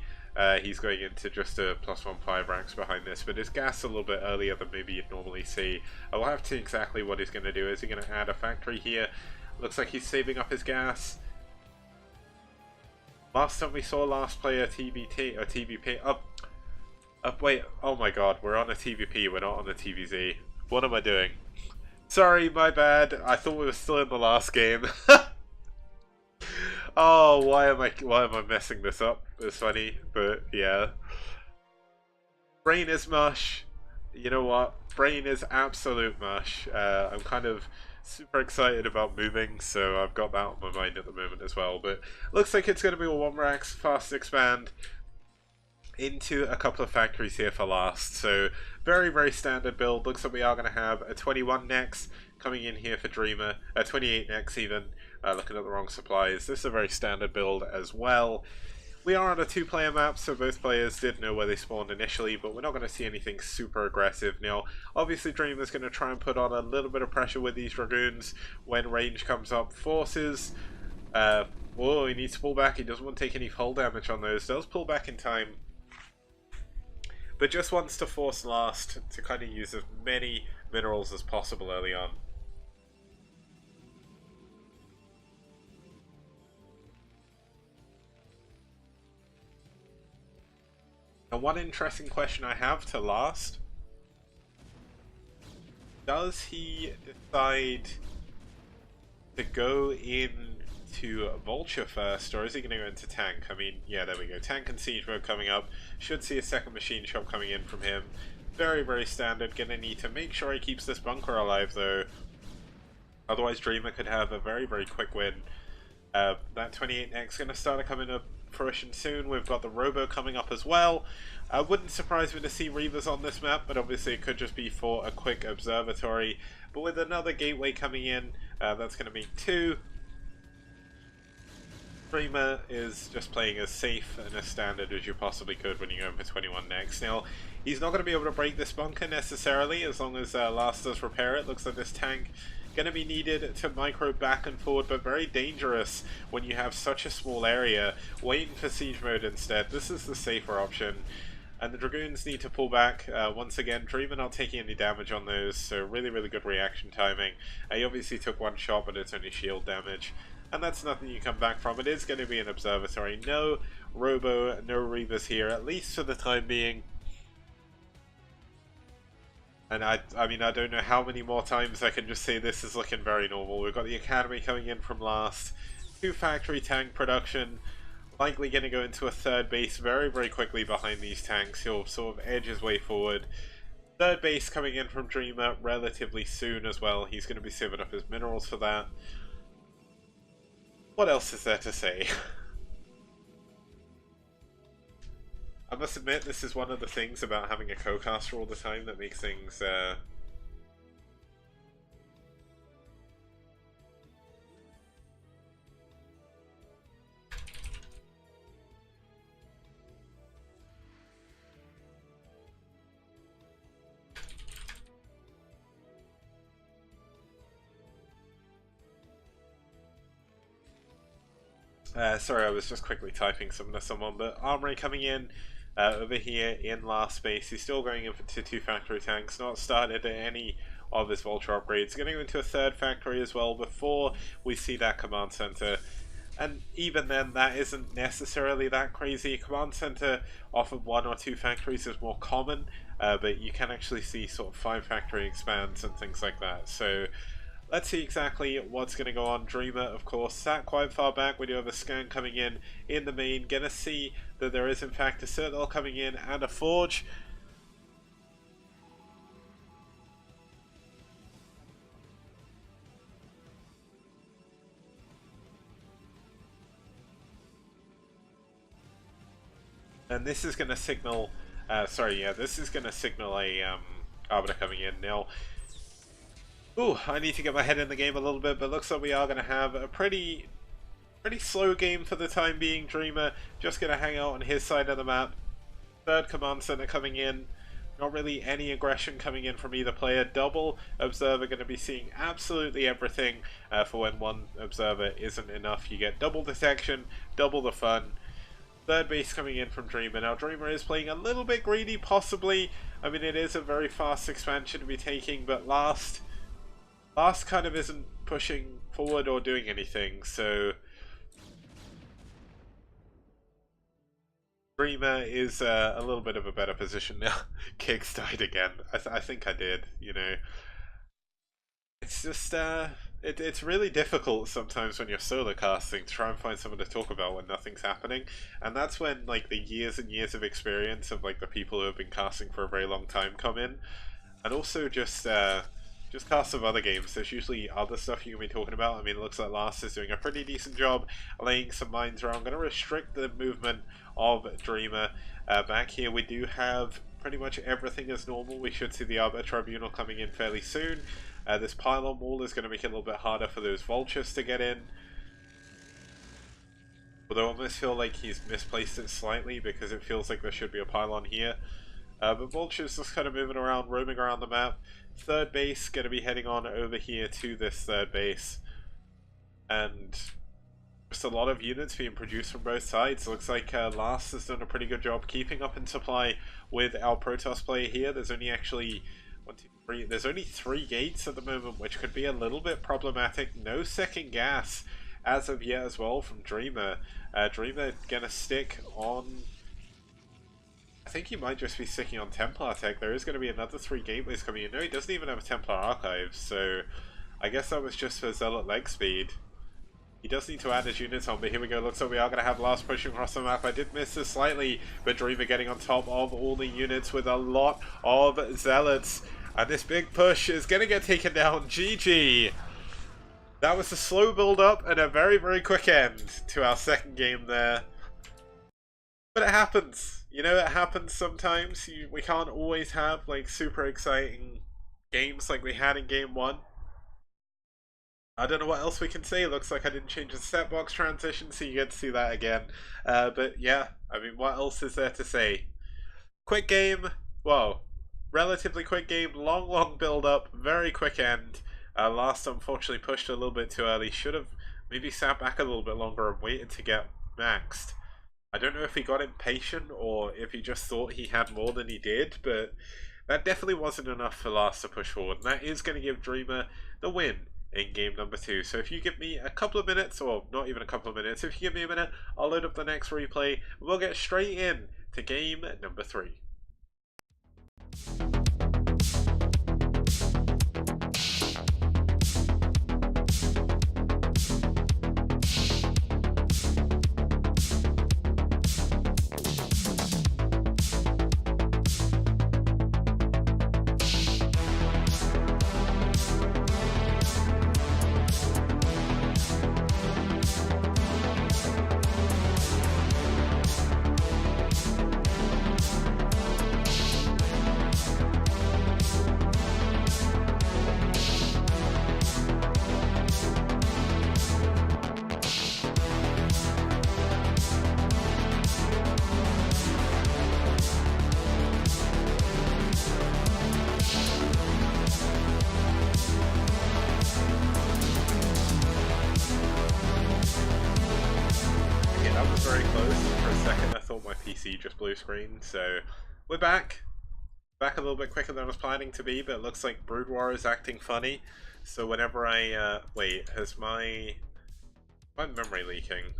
Speaker 1: he's going into just a +1/5 racks behind this, but his gas a little bit earlier than maybe you'd normally see. I'll have to see exactly what he's going to do. Is he going to add a factory here? Looks like he's saving up his gas. Last time we saw last player TBT, or TVP, wait, oh my god, we're on a TVP, we're not on a TVZ. What am I doing? Sorry, my bad, I thought we were still in the last game. Oh, why am I messing this up? It's funny, but yeah. Brain is mush. You know what? Brain is absolute mush. I'm kind of super excited about moving, so I've got that on my mind at the moment as well. But looks like it's going to be a 1 racks fast expand into a couple of factories here for Last. So very, very standard build. Looks like we are going to have a 21 next coming in here for Dreamer, a 28 next even. Looking at the wrong supplies. This is a very standard build as well. We are on a 2-player map, so both players did know where they spawned initially, but we're not going to see anything super aggressive. Now, obviously Dreamer's going to try and put on a little bit of pressure with these Dragoons when range comes up. Forces, whoa, he needs to pull back. He doesn't want to take any hull damage on those. Does pull back in time, but just wants to force Last to kind of use as many minerals as possible early on. And one interesting question I have to Last: does he decide to go into Vulture first, or is he going to go into Tank? I mean, yeah, there we go. Tank and Siege mode coming up. Should see a second machine shop coming in from him. Very, very standard. Going to need to make sure he keeps this bunker alive, though. Otherwise, Dreamer could have a very, very quick win. That 28X going to start to come into fruition soon. We've got the Robo coming up as well. Wouldn't surprise me to see Reavers on this map, but obviously it could just be for a quick observatory. But with another gateway coming in, that's going to mean 2. Dreamer is just playing as safe and as standard as you possibly could when you're going for 21 next. Now, he's not going to be able to break this bunker necessarily, as long as Last does repair it. Looks like this tank going to be needed to micro back and forward, but very dangerous when you have such a small area. Waiting for Siege mode instead. This is the safer option. And the Dragoons need to pull back. Once again, Dreamer not taking any damage on those, so really, really good reaction timing. He obviously took 1 shot, but it's only shield damage. And that's nothing you come back from. It is going to be an observatory. No Robo, no Reavers here, at least for the time being. And I mean, I don't know how many more times I can just say this is looking very normal. We've got the Academy coming in from Last. 2 factory tank production. Likely going to go into a 3rd base very, very quickly behind these tanks. He'll sort of edge his way forward. 3rd base coming in from Dreamer relatively soon as well. He's going to be saving up his minerals for that. What else is there to say? I must admit, this is one of the things about having a co-caster all the time that makes things sorry, I was just quickly typing something to someone, but Armory coming in over here in Last space. He's still going into 2 factory tanks, not started any of his Vulture upgrades. Going into a 3rd factory as well before we see that command center. And even then, that isn't necessarily that crazy. Command center off of 1 or 2 factories is more common, but you can actually see sort of 5 factory expands and things like that. So let's see exactly what's going to go on. Dreamer, of course, sat quite far back. We do have a scan coming in the main. Gonna see that there is in fact a Citadel coming in and a Forge. And this is going to signal, this is going to signal a Arbiter coming in. Now, ooh, I need to get my head in the game a little bit, but looks like we are going to have a pretty slow game for the time being. Dreamer just going to hang out on his side of the map. Third command center coming in. Not really any aggression coming in from either player. Double observer going to be seeing absolutely everything for when one observer isn't enough. You get double detection, double the fun. Third base coming in from Dreamer. Now Dreamer is playing a little bit greedy, possibly. I mean, it is a very fast expansion to be taking, but last kind of isn't pushing forward or doing anything, so Dreamer is a little bit of a better position now. Kicks died again. I think I did, you know. It's just, it's really difficult sometimes when you're solo casting to try and find someone to talk about when nothing's happening. And that's when, like, the years and years of experience of, like, the people who have been casting for a very long time come in. And also just cast of other games. There's usually other stuff you can be talking about. I mean, it looks like Last is doing a pretty decent job laying some mines around. I'm going to restrict the movement of Dreamer. Back here we do have pretty much everything as normal. We should see the Arbiter Tribunal coming in fairly soon. This pylon wall is going to make it a little bit harder for those vultures to get in. Although I almost feel like he's misplaced it slightly because it feels like there should be a pylon here. But vultures just kind of moving around, roaming around the map. Third base going to be heading on over here to this third base. And just a lot of units being produced from both sides. Looks like Last has done a pretty good job keeping up in supply with our Protoss player here. There's only actually there's only 3 gates at the moment, which could be a little bit problematic. No second gas as of yet as well from Dreamer. Dreamer gonna stick on, I think he might just be sticking on Templar Tech. There is going to be another 3 gateways coming in. No, he doesn't even have a Templar Archive, so I guess that was just for Zealot leg speed. He does need to add his units on, but here we go. Looks like we are going to have Last pushing across the map. I did miss this slightly, but Dreamer getting on top of all the units with a lot of Zealots. And this big push is going to get taken down. GG! That was a slow build up and a very, very quick end to our second game there. But it happens. You know, it happens sometimes. We can't always have, like, super exciting games like we had in Game 1. I don't know what else we can say. It looks like I didn't change the set box transition, so you get to see that again. But yeah, I mean, what else is there to say? Quick game. Whoa. Relatively quick game. Long build up. Very quick end. Last, unfortunately, pushed a little bit too early. Should have maybe sat back a little bit longer and waited to get maxed. I don't know if he got impatient or if he just thought he had more than he did, but that definitely wasn't enough for Last to push forward. And that is going to give Dreamer the win in game number 2. So if you give me a couple of minutes, or not even a couple of minutes, if you give me a minute, I'll load up the next replay and we'll get straight in to game number 3. Very close. For a second I thought my PC just blue screen, so we're back a little bit quicker than I was planning to be, but it looks like Brood War is acting funny. So whenever I wait, has my memory leaking?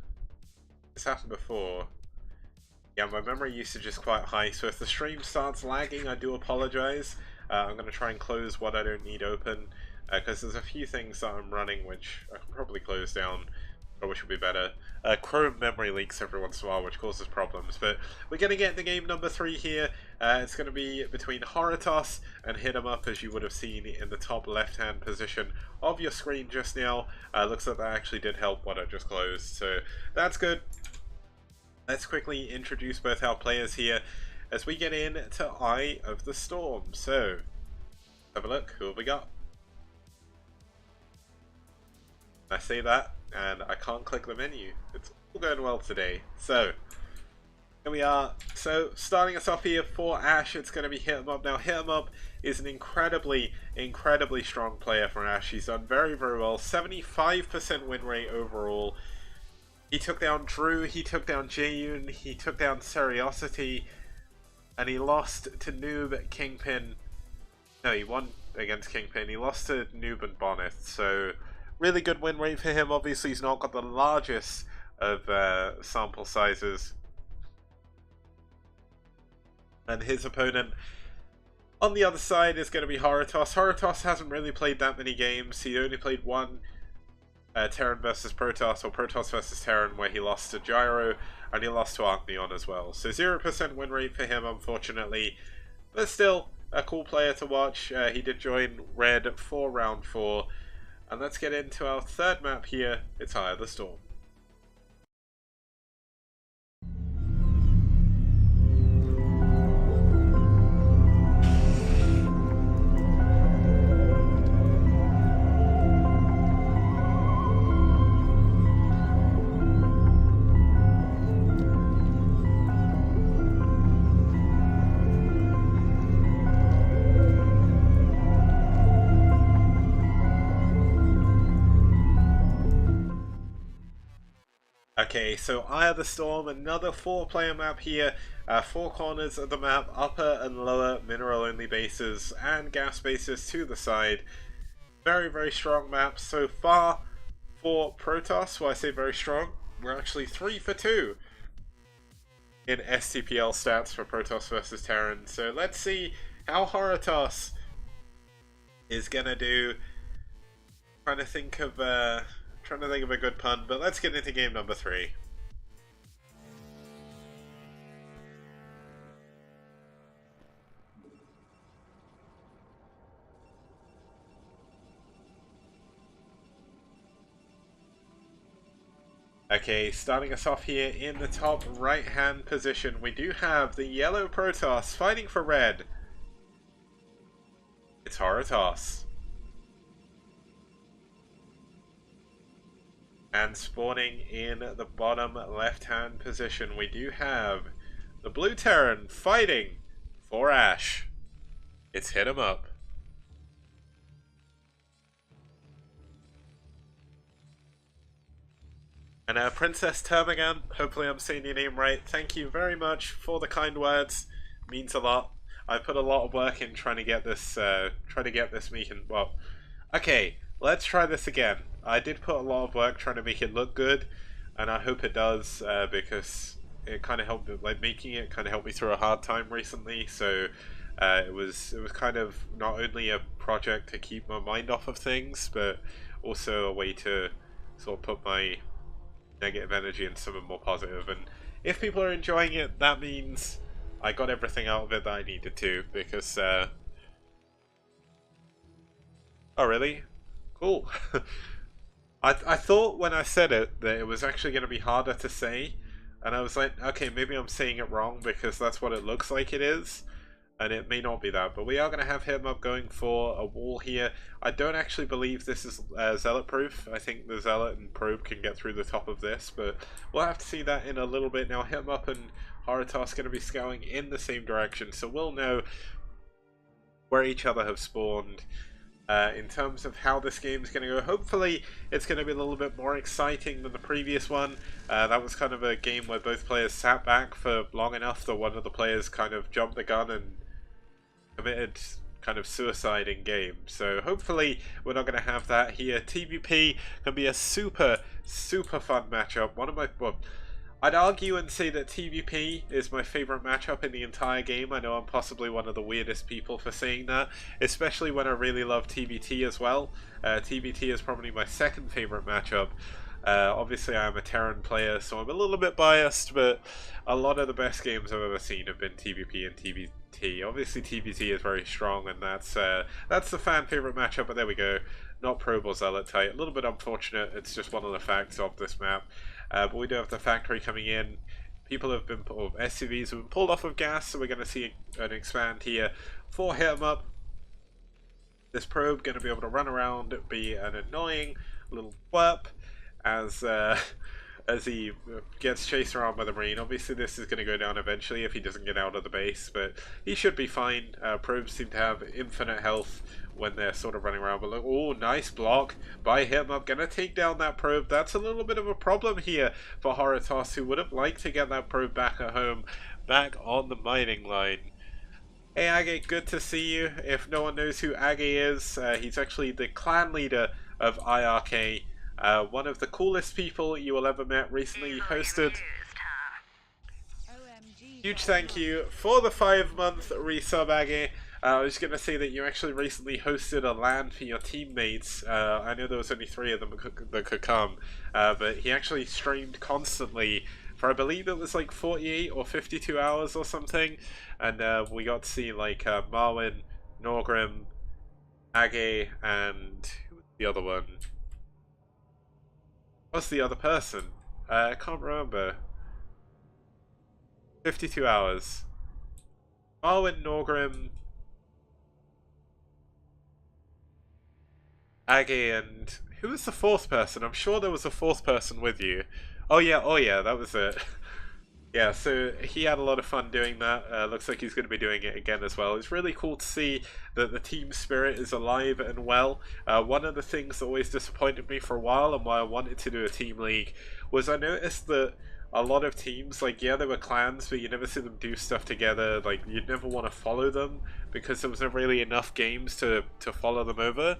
Speaker 1: This happened before. Yeah, my memory usage is quite high, so if the stream starts lagging, I do apologize. I'm going to try and close what I don't need open. because there's a few things that I'm running which I can probably close down, or which would be better. Chrome memory leaks every once in a while, which causes problems, but we're going to get into game number 3 here. It's going to be between Horatoss and Hit 'em Up, as you would have seen in the top left-hand position of your screen just now. Looks like that actually did help what I just closed, so that's good. Let's quickly introduce both our players here as we get into Eye of the Storm. So, have a look, who have we got? I say that, and I can't click the menu. It's all going well today. So, here we are. So, starting us off here for aSh, it's going to be Hit 'em Up. Now, Hit 'em Up is an incredibly strong player for aSh. He's done very well. 75% win rate overall. He took down Drew, he took down Jaeyoon, he took down Seriosity, and he lost to Noob, Kingpin. No, he won against Kingpin. He lost to Noob and Bonneth, so really good win rate for him. Obviously, he's not got the largest of sample sizes. And his opponent on the other side is going to be Horatoss. Horatoss hasn't really played that many games. He only played one Terran versus Protoss, or Protoss versus Terran, where he lost to Gyro, and he lost to Arcneon as well. So 0% win rate for him, unfortunately. But still, a cool player to watch. He did join Red for round 4. And let's get into our third map here. It's Eye of the Storm. Okay, so Eye of the Storm, another 4-player map here. 4 corners of the map, upper and lower mineral-only bases and gas bases to the side. Very strong map so far for Protoss. Well, I say very strong. We're actually 3 for 2 in STPL stats for Protoss versus Terran. So let's see how Horatoss is gonna do. Trying to think of a good pun, but let's get into game number 3. Okay, starting us off here in the top right hand position, we do have the yellow Protoss fighting for red. It's Horatoss. And spawning in the bottom left-hand position, we do have the blue Terran fighting for aSh. It's Hit 'em Up. And Princess Termagant, hopefully I'm saying your name right, thank you very much for the kind words. Means a lot. I put a lot of work in trying to get this meeting. Well, okay, let's try this again. I did put a lot of work trying to make it look good, and I hope it does, because it kind of helped, like making it kind of helped me through a hard time recently. So it was kind of not only a project to keep my mind off of things, but also a way to sort of put my negative energy into something more positive. And if people are enjoying it, that means I got everything out of it that I needed to, because oh really? Cool. I thought when I said it that it was actually going to be harder to say, and I was like, okay, maybe I'm saying it wrong because that's what it looks like it is, and it may not be that, but we are going to have Hit 'em Up going for a wall here. I don't actually believe this is Zealot proof. I think the Zealot and Probe can get through the top of this, but we'll have to see that in a little bit. Now Hit 'em Up and Horatoss are going to be scouting in the same direction, so we'll know where each other have spawned. In terms of how this game is going to go, hopefully it's going to be a little bit more exciting than the previous one. That was kind of a game where both players sat back for long enough that one of the players kind of jumped the gun and committed kind of suicide in game. So hopefully we're not going to have that here. TVP can be a super fun matchup. I'd argue and say that TVP is my favourite matchup in the entire game. I know I'm possibly one of the weirdest people for saying that, especially when I really love TVT as well. TVT is probably my second favourite matchup. Obviously I'm a Terran player, so I'm a little bit biased, but a lot of the best games I've ever seen have been TVP and TVT. Obviously TVT is very strong, and that's the fan favourite matchup, but there we go. Not Probe or Zealot type. A little bit unfortunate, it's just one of the facts of this map. But we do have the factory coming in. People have been, or SCVs have been pulled off of gas, so we're going to see an expand here for hit 'em up. This probe going to be able to run around, be an annoying little twerp as he gets chased around by the Marine. Obviously this is going to go down eventually if he doesn't get out of the base, but he should be fine. Probes seem to have infinite health when they're sort of running around, but look, oh, nice block by him. I'm going to take down that probe. That's a little bit of a problem here for Horotos, who would have liked to get that probe back at home, back on the mining line. Hey aGe, good to see you. If no one knows who aGe is, he's actually the clan leader of IRK. One of the coolest people you will ever met. Recently hosted. Huge thank you for the 5-month resub, aGe. I was going to say that you actually recently hosted a LAN for your teammates. I know there was only 3 of them that could come, but he actually streamed constantly for, I believe it was like 48 or 52 hours or something, and we got to see like Marwin, Norgrim, aGe, and who was the other one? What's the other person? I can't remember. 52 hours. Marwin, Norgrim, aGe, and who was the 4th person? I'm sure there was a 4th person with you. Oh yeah, that was it. Yeah, so he had a lot of fun doing that. Looks like he's going to be doing it again as well. It's really cool to see that the team spirit is alive and well. One of the things that always disappointed me for a while, and why I wanted to do a team league, was I noticed that a lot of teams, like, yeah, they were clans, but you never see them do stuff together. Like, you'd never want to follow them because there wasn't really enough games to follow them over.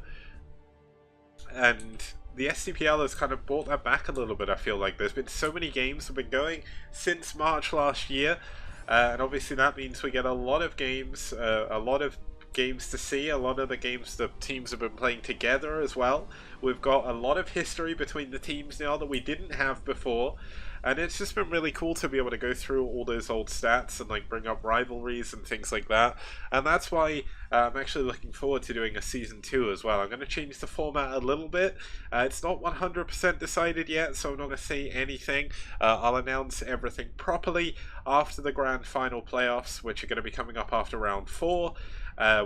Speaker 1: And the STPL has kind of brought that back a little bit. I feel like there's been so many games that have been going since March last year, and obviously that means we get a lot of games to see, a lot of the games the teams have been playing together as well. We've got a lot of history between the teams now that we didn't have before, and it's just been really cool to be able to go through all those old stats and like bring up rivalries and things like that. And that's why I'm actually looking forward to doing a season 2 as well. I'm going to change the format a little bit. It's not 100% decided yet, so I'm not going to say anything. I'll announce everything properly after the grand final playoffs, which are going to be coming up after round 4.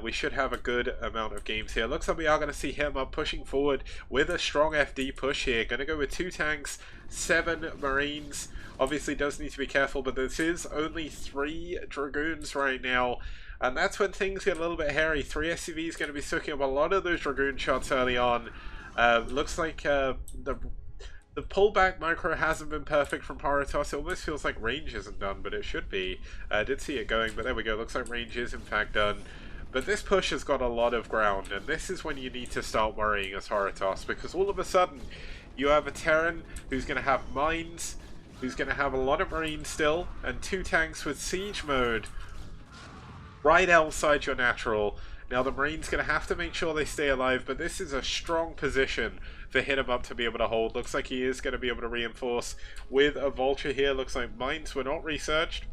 Speaker 1: We should have a good amount of games here. Looks like we are going to see him up pushing forward with a strong FD push here. Going to go with 2 tanks, 7 Marines. Obviously does need to be careful, but this is only 3 Dragoons right now. And that's when things get a little bit hairy. 3 SCVs going to be soaking up a lot of those Dragoon shots early on. Looks like the pullback micro hasn't been perfect from Horotos. It almost feels like range isn't done, but it should be. I did see it going, but there we go. Looks like range is in fact done. But this push has got a lot of ground, and this is when you need to start worrying as Horotos, because all of a sudden you have a Terran who's going to have mines, who's going to have a lot of Marines still, and 2 tanks with siege mode right outside your natural. Now the Marine's going to have to make sure they stay alive, but this is a strong position for hit 'em up to be able to hold. Looks like he is going to be able to reinforce with a Vulture here. Looks like mines were not researched.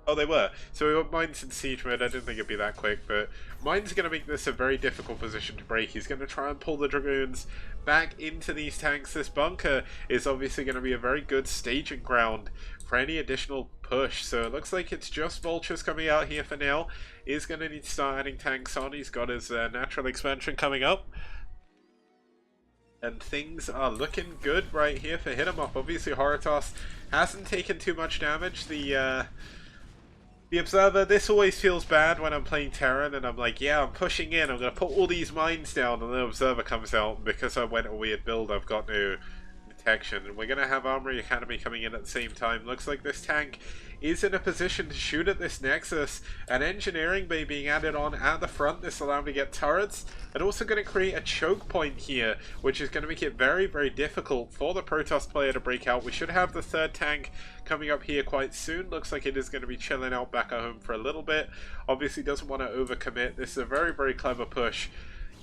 Speaker 1: Oh, they were. So we got mines in siege mode. I didn't think it'd be that quick, but mines are going to make this a very difficult position to break. He's going to try and pull the Dragoons back into these tanks. This bunker is obviously going to be a very good staging ground for any additional push. So it looks like it's just Vultures coming out here for now. He's going to need to start adding tanks on. He's got his natural expansion coming up. And things are looking good right here for hit 'em up. Obviously Horotos hasn't taken too much damage. The Observer, this always feels bad when I'm playing Terran and I'm like, yeah, I'm pushing in, I'm going to put all these mines down, and the Observer comes out, and because I went a weird build, I've got no protection. And we're going to have Armory Academy coming in at the same time. Looks like this tank is in a position to shoot at this Nexus. An engineering bay being added on at the front. This will allow him to get turrets. And also going to create a choke point here, which is going to make it very, very difficult for the Protoss player to break out. We should have the third tank coming up here quite soon. Looks like it is going to be chilling out back at home for a little bit. Obviously doesn't want to overcommit. This is a very, very clever push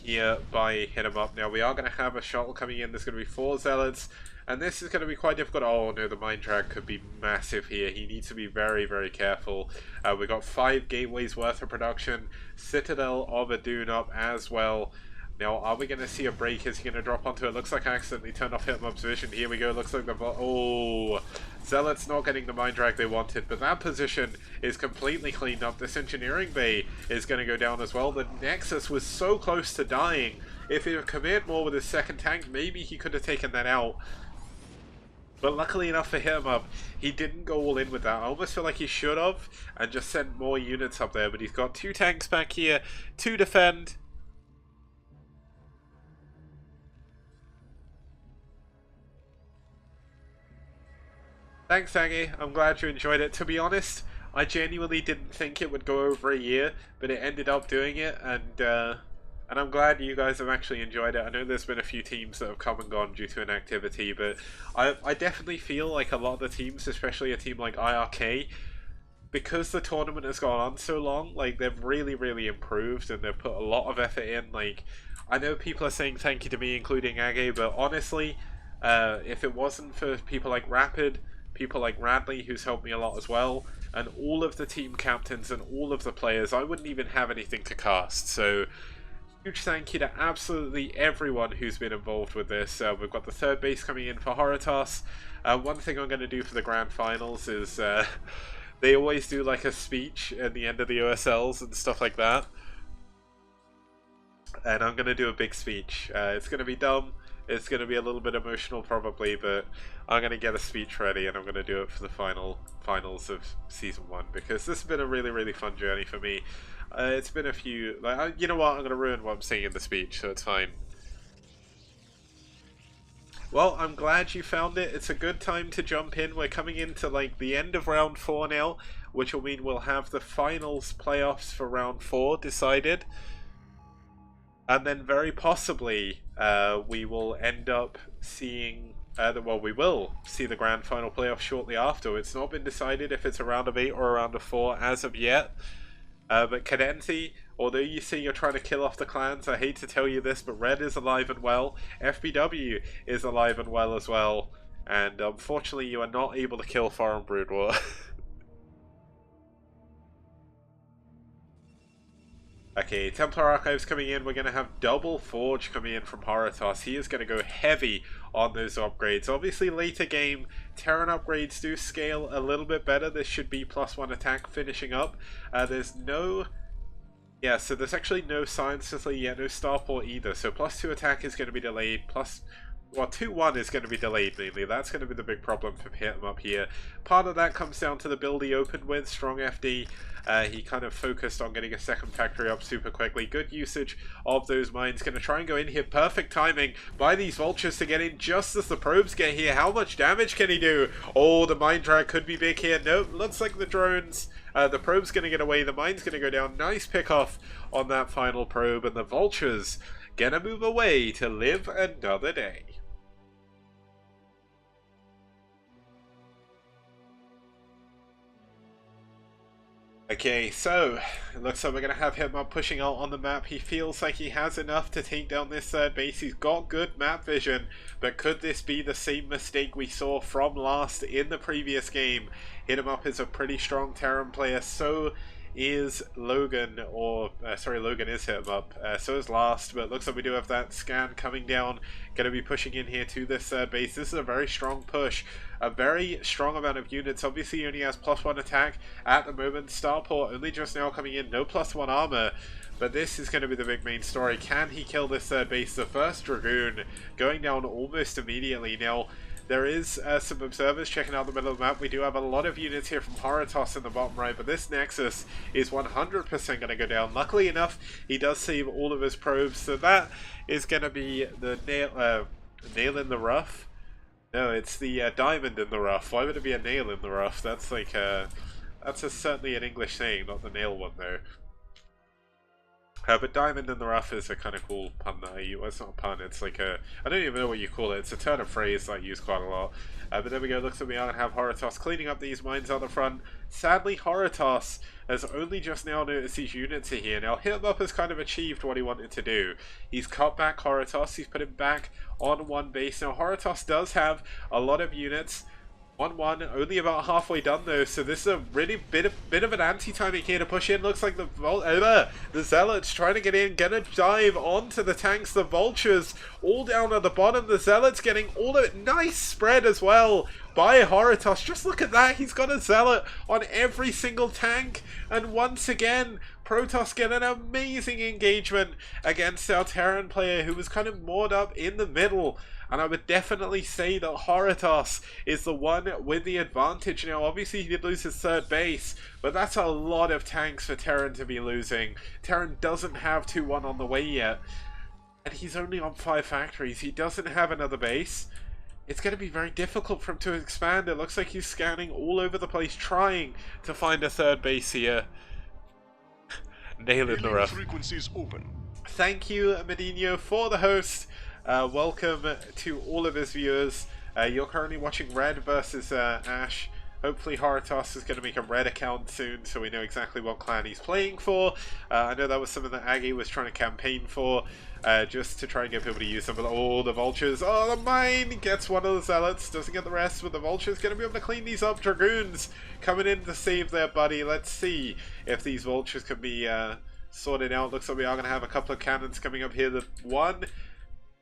Speaker 1: here by Hit 'em Up. Now we are going to have a shuttle coming in. There's going to be 4 zealots, and this is going to be quite difficult. Oh no, the mine drag could be massive here. He needs to be very, very careful. We got 5 gateways worth of production. Citadel of Adun up as well. Now, are we going to see a break? Is he going to drop onto it? Looks like I accidentally turned off Hit 'em Up's vision. Here we go. Looks like the... Oh! Zealots not getting the mine drag they wanted, but that position is completely cleaned up. This engineering bay is going to go down as well. The Nexus was so close to dying. If he had committed more with his second tank, maybe he could have taken that out. But luckily enough for Hit 'em Up, he didn't go all in with that. I almost feel like he should have and just sent more units up there. But he's got 2 tanks back here to defend. Thanks, Aggie. I'm glad you enjoyed it. To be honest, I genuinely didn't think it would go over a year, but it ended up doing it, and I'm glad you guys have actually enjoyed it. I know there's been a few teams that have come and gone due to inactivity, but I definitely feel like a lot of the teams, especially a team like IRK, because the tournament has gone on so long, like, they've really, really improved, and they've put a lot of effort in. Like, I know people are saying thank you to me, including Aggie, but honestly, if it wasn't for people like Rapid, people like Radley, who's helped me a lot as well, and all of the team captains and all of the players, I wouldn't even have anything to cast. So huge thank you to absolutely everyone who's been involved with this. We've got the third base coming in for Horitas. One thing I'm going to do for the grand finals is they always do like a speech at the end of the OSLs and stuff like that, and I'm going to do a big speech. It's going to be dumb. It's going to be a little bit emotional probably, but I'm going to get a speech ready, and I'm going to do it for the finals of Season 1, because this has been a really, really fun journey for me. It's been a few... you know what? I'm going to ruin what I'm saying in the speech, so it's fine. Well, I'm glad you found it. It's a good time to jump in. We're coming into like the end of round 4 now, which will mean we'll have the finals playoffs for round 4 decided. And then very possibly we will end up seeing, well, we will see the grand final playoff shortly after. It's not been decided if it's a round of 8 or a round of 4 as of yet. But Cadenthi, although you say you're trying to kill off the clans, I hate to tell you this, but Red is alive and well. FBW is alive and well as well. And unfortunately you are not able to kill Foreign Brood War. Okay, Templar Archives coming in. We're going to have Double Forge coming in from Horitas. He is going to go heavy on those upgrades. Obviously, later game, Terran upgrades do scale a little bit better. This should be +1 attack finishing up. There's no... Yeah, so there's actually no Science Facility yet, no Starport either. So +2 attack is going to be delayed. Well, 2-1 is going to be delayed mainly. That's going to be the big problem for Hit 'em Up here. Part of that comes down to the build he opened with, Strong FD. He kind of focused on getting a second factory up super quickly. Good usage of those mines. Going to try and go in here. Perfect timing by these vultures to get in just as the probes get here. How much damage can he do? Oh, the mine drag could be big here. Nope, looks like the drones. The probe's going to get away. The mine's going to go down. Nice pick off on that final probe. And the vultures going to move away to live another day. Okay, so it looks like we're going to have him up pushing out on the map. He feels like he has enough to take down this third base. He's got good map vision, but could this be the same mistake we saw from last in the previous game? Hit 'em Up is a pretty strong Terran player, so is Logan, or sorry, Logan is Hit 'em Up, so is Last, but it looks like we do have that scan coming down, going to be pushing in here to this third base. This is a very strong push, a very strong amount of units. Obviously he only has +1 attack at the moment. Starport only just now coming in, no +1 armor, but this is going to be the big main story. Can he kill this third base? The first Dragoon going down almost immediately. Now there is some observers checking out the middle of the map. We do have a lot of units here from Horitas in the bottom right, but this Nexus is 100% going to go down. Luckily enough, he does save all of his probes, so that is going to be the nail in the rough. No, it's the diamond in the rough. Why would it be a nail in the rough? That's like certainly an English saying, not the nail one though. But diamond in the rough is a kind of cool pun that I use. Well, it's not a pun, it's like a... I don't even know what you call it. It's a turn of phrase that I use quite a lot. But there we go, looks like we are going to have Horatoss cleaning up these mines out the front. Sadly, Horatoss has only just now noticed these units are here. Now, Hitmup has kind of achieved what he wanted to do. He's cut back Horatoss, he's put him back on one base. Now, Horatoss does have a lot of units. 1-1, only about halfway done though, so this is a really bit of an anti-timing here to push in. Looks like the Zealots trying to get in, gonna dive onto the tanks, the Vultures all down at the bottom, the Zealots getting all of it. Nice spread as well by Horatoss. Just look at that, he's got a Zealot on every single tank, and once again, Protoss get an amazing engagement against our Terran player who was kind of moored up in the middle. And I would definitely say that Horatoss is the one with the advantage. Now, obviously, he did lose his third base, but that's a lot of tanks for Terran to be losing. Terran doesn't have 2-1 on the way yet, and he's only on 5 factories. He doesn't have another base. It's going to be very difficult for him to expand. It looks like he's scanning all over the place, trying to find a third base here. Nail in the rough.
Speaker 2: Frequencies open.
Speaker 1: Thank you, Medino, for the host. Welcome to all of his viewers. You're currently watching Red versus aSh. Hopefully Horatoss is going to make a Red account soon, so we know exactly what clan he's playing for. I know that was something that Aggie was trying to campaign for, just to try and get people to use them. But oh, the Vultures! Oh, the mine gets one of the Zealots, doesn't get the rest, but the Vulture's going to be able to clean these up. Dragoons coming in to save their buddy. Let's see if these Vultures can be sorted out. Looks like we are going to have a couple of cannons coming up here. The one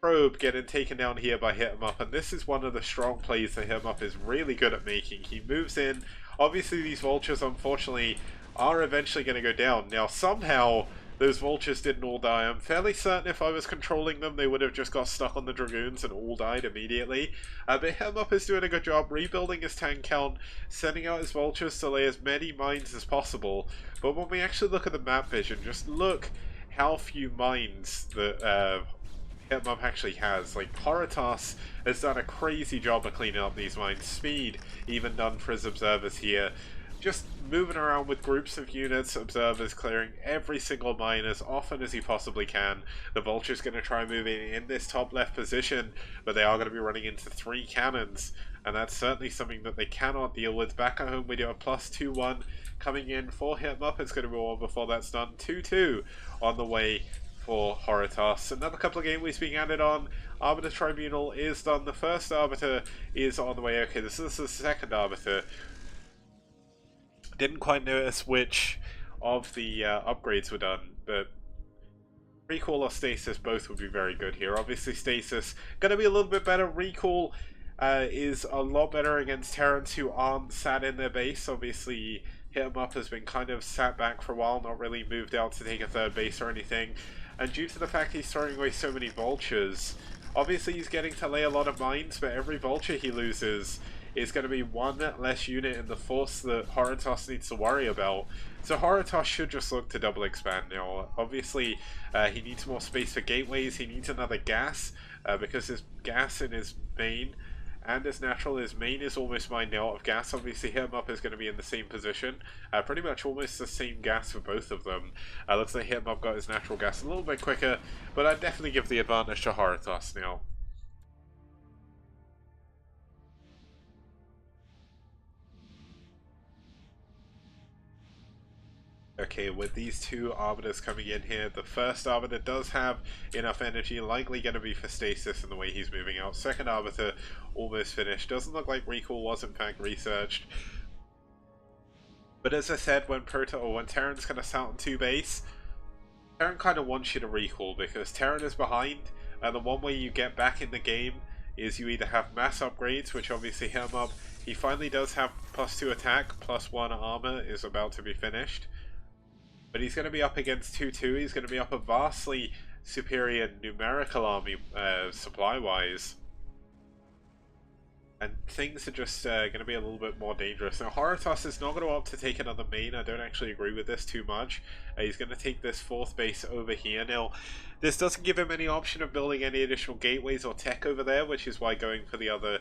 Speaker 1: probe getting taken down here by Hitmup, and this is one of the strong plays that Hitmup is really good at making. He moves in. Obviously these Vultures unfortunately are eventually going to go down. Now somehow those Vultures didn't all die. I'm fairly certain if I was controlling them they would have just got stuck on the Dragoons and all died immediately. But Hitmup is doing a good job rebuilding his tank count, sending out his Vultures to lay as many mines as possible. But when we actually look at the map vision, just look how few mines that Hitmup actually has. Like, Horatoss has done a crazy job of cleaning up these mines. Speed, even done for his observers here. Just moving around with groups of units, observers, clearing every single mine as often as he possibly can. The Vulture's going to try moving in this top left position, but they are going to be running into 3 cannons, and that's certainly something that they cannot deal with. Back at home, we do a +2-1 coming in for Hitmup. It's going to be all before that's done. 2-2 on the way for Horatoss. Another couple of game weeks being added on. Arbiter Tribunal is done. The first Arbiter is on the way. Okay, this is the second Arbiter. Didn't quite notice which of the upgrades were done, but Recall or Stasis both would be very good here. Obviously Stasis going to be a little bit better. Recall is a lot better against Terrans who aren't sat in their base. Obviously Hitmup has been kind of sat back for a while, not really moved out to take a third base or anything. And due to the fact he's throwing away so many Vultures, obviously he's getting to lay a lot of mines, but every Vulture he loses is going to be one less unit in the force that Horatoss needs to worry about. So Horatoss should just look to double expand now. Obviously he needs more space for gateways, he needs another gas, because his gas in his main and as natural, his main is almost mined out of gas. Obviously Hitmup is going to be in the same position, pretty much almost the same gas for both of them. Looks like Hitmup got his natural gas a little bit quicker, but I'd definitely give the advantage to Horatoss now. Okay, with these two Arbiters coming in here, the first Arbiter does have enough energy, likely going to be for Stasis in the way he's moving out. Second Arbiter almost finished. Doesn't look like Recall was in fact researched. But as I said, when Terran's going to start on 2 base, Terran kind of wants you to Recall, because Terran is behind, and the one way you get back in the game is you either have mass upgrades, which obviously Hitmup, he finally does have +2 attack, +1 armor is about to be finished. But he's going to be up against 2-2. He's going to be up a vastly superior numerical army supply-wise. and things are just going to be a little bit more dangerous. Now, Horotos is not going to opt to take another main. I don't actually agree with this too much. He's going to take this 4th base over here. Now, this doesn't give him any option of building any additional gateways or tech over there, which is why going for the other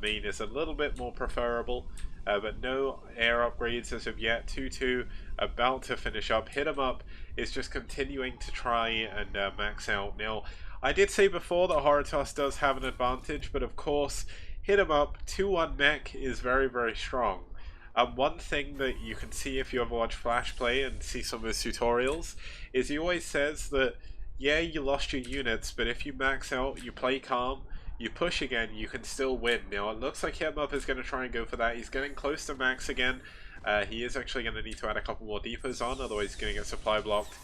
Speaker 1: main is a little bit more preferable. But no air upgrades as of yet. 2-2 about to finish up. Hit him up is just continuing to try and max out. Now, I did say before that Horotos does have an advantage, but of course, hit him up, 2-1 mech is very, very strong. One thing that you can see if you ever watch Flash play and see some of his tutorials is he always says that, yeah, you lost your units, but if you max out, you play calm, you push again, you can still win. Now, it looks like Hit 'em Up is going to try and go for that. He's getting close to max again. He is actually going to need to add a couple more depots on, otherwise he's going to get supply blocked.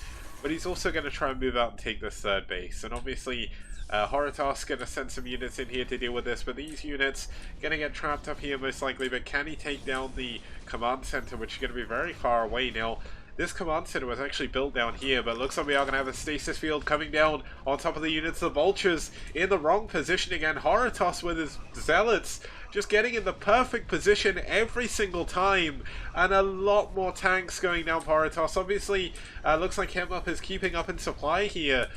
Speaker 1: But he's also going to try and move out and take this 3rd base. And obviously, Horotos going to send some units in here to deal with this, but these units going to get trapped up here most likely. But can he take down the command center, which is going to be very far away now? This command center was actually built down here, but looks like we are going to have a stasis field coming down on top of the units. The vultures in the wrong position again. Horotos with his zealots just getting in the perfect position every single time, and a lot more tanks going down for Horotos. Obviously, looks like Hit 'em Up is keeping up in supply here,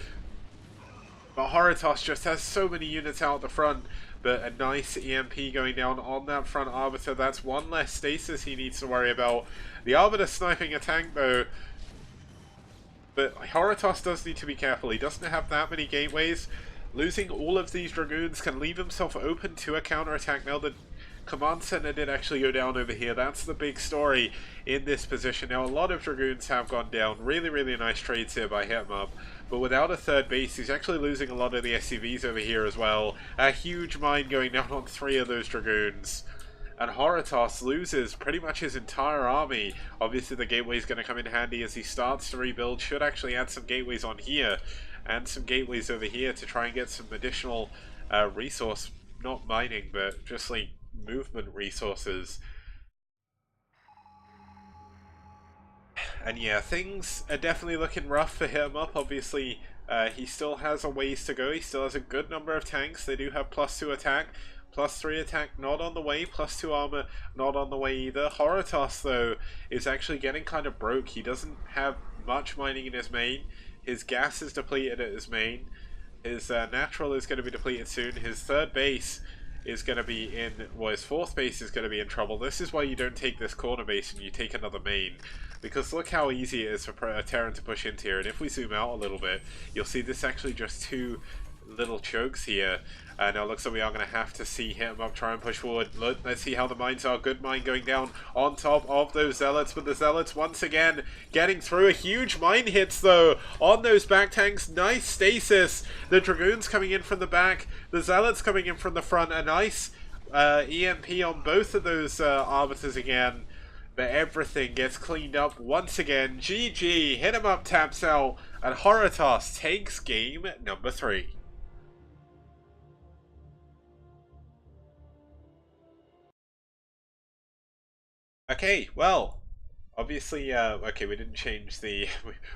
Speaker 1: but Horotos just has so many units out the front. But a nice EMP going down on that front Arbiter. That's one less stasis he needs to worry about. The Arbiter sniping a tank though. But Horotos does need to be careful. He doesn't have that many gateways. Losing all of these Dragoons can leave himself open to a counterattack. Now the command center did actually go down over here. That's the big story in this position. Now a lot of Dragoons have gone down. Really, really nice trades here by Hit 'em Up. But without a 3rd base, he's actually losing a lot of the SCVs over here as well. A huge mine going down on 3 of those Dragoons. And Horotos loses pretty much his entire army. Obviously the gateway is going to come in handy as he starts to rebuild. Should actually add some gateways on here and some gateways over here to try and get some additional resource, not mining, but just like movement resources. And yeah, things are definitely looking rough for Hit 'em Up. Obviously, he still has a ways to go. He still has a good number of tanks. They do have +2 attack, +3 attack not on the way, +2 armor not on the way either. Horotos, though, is actually getting kind of broke. He doesn't have much mining in his main. His gas is depleted at his main. His natural is going to be depleted soon. His 3rd base is going to be in, well, his 4th base is going to be in trouble. This is why you don't take this corner base and you take another main. Because look how easy it is for Terran to push into here. And if we zoom out a little bit, you'll see this actually just 2 little chokes here. Now it looks like we are going to have to see Hit 'em Up try and push forward. Look, let's see how the mines are. Good mine going down on top of those zealots, but the zealots once again getting through. A huge mine hits though on those back tanks. Nice stasis. The Dragoons coming in from the back, the zealots coming in from the front. A nice EMP on both of those arbiters again. But everything gets cleaned up once again. GG, Hit 'em Up taps out, and Horotos takes game number 3. Okay, well, obviously, okay, we didn't change the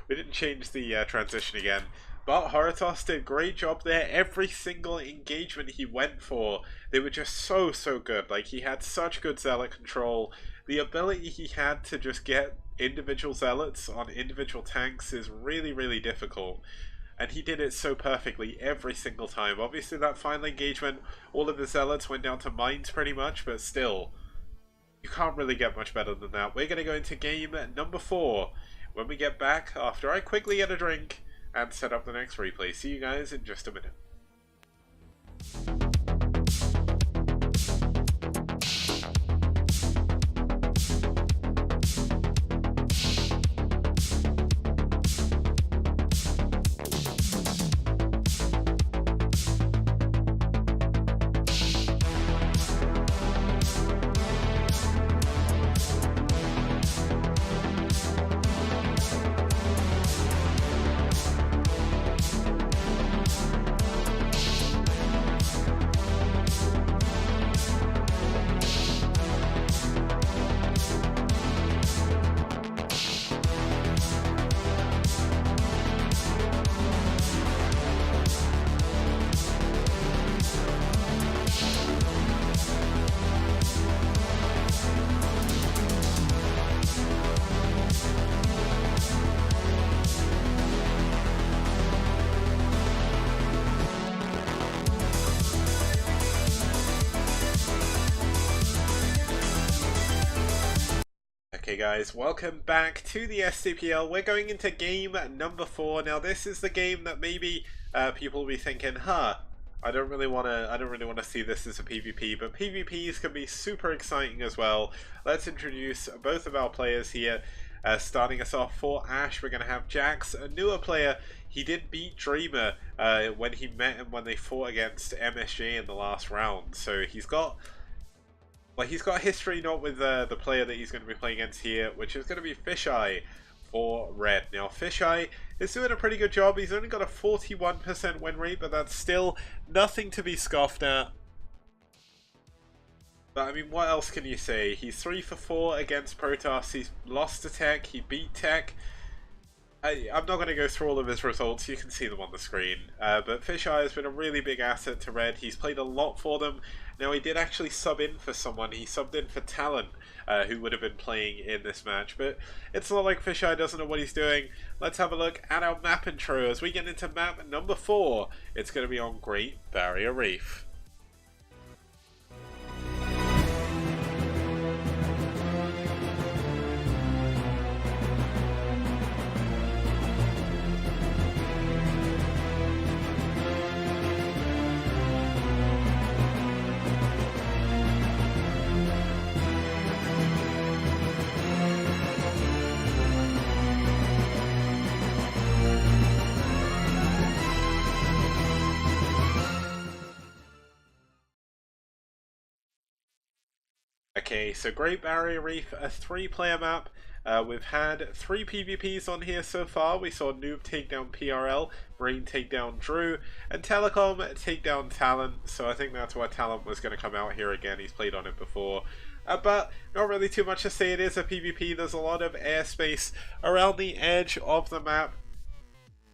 Speaker 1: we didn't change the transition again, but Horotos did a great job there. Every single engagement he went for, they were just so good. Like, he had such good zealot control. The ability he had to just get individual zealots on individual tanks is really difficult. And he did it so perfectly every single time. Obviously, that final engagement, all of the zealots went down to mines pretty much, but still, you can't really get much better than that. We're going to go into game number 4 when we get back after I quickly get a drink and set up the next replay. See you guys in just a minute. Okay guys, welcome back to the STPL. We're going into game number 4. Now this is the game that maybe people will be thinking, I don't really want to see this as a PvP, but PvPs can be super exciting as well. Let's introduce both of our players here. Starting us off for aSh, we're going to have Jax, a newer player. He did beat Dreamer when he met him when they fought against MSG in the last round, so he's got history not with the player that he's going to be playing against here, which is going to be aSh for red. Now, aSh is doing a pretty good job. He's only got a 41% win rate, but that's still nothing to be scoffed at. But, I mean, what else can you say? He's 3 for 4 against Protoss. He's lost to Tech. He beat Tech. I'm not going to go through all of his results, you can see them on the screen. But aSh has been a really big asset to Red. He's played a lot for them. Now, he did actually sub in for someone. He subbed in for Talon, who would have been playing in this match. But it's not like aSh doesn't know what he's doing. Let's have a look at our map intro as we get into map number 4. It's going to be on Great Barrier Reef. Okay, so Great Barrier Reef, a 3-player map. We've had 3 PvPs on here so far. We saw Noob take down PRL, Marine take down Drew, and Telecom take down Talent. So I think that's why Talent was going to come out here again. He's played on it before. But not really too much to say. It is a PvP. There's a lot of airspace around the edge of the map.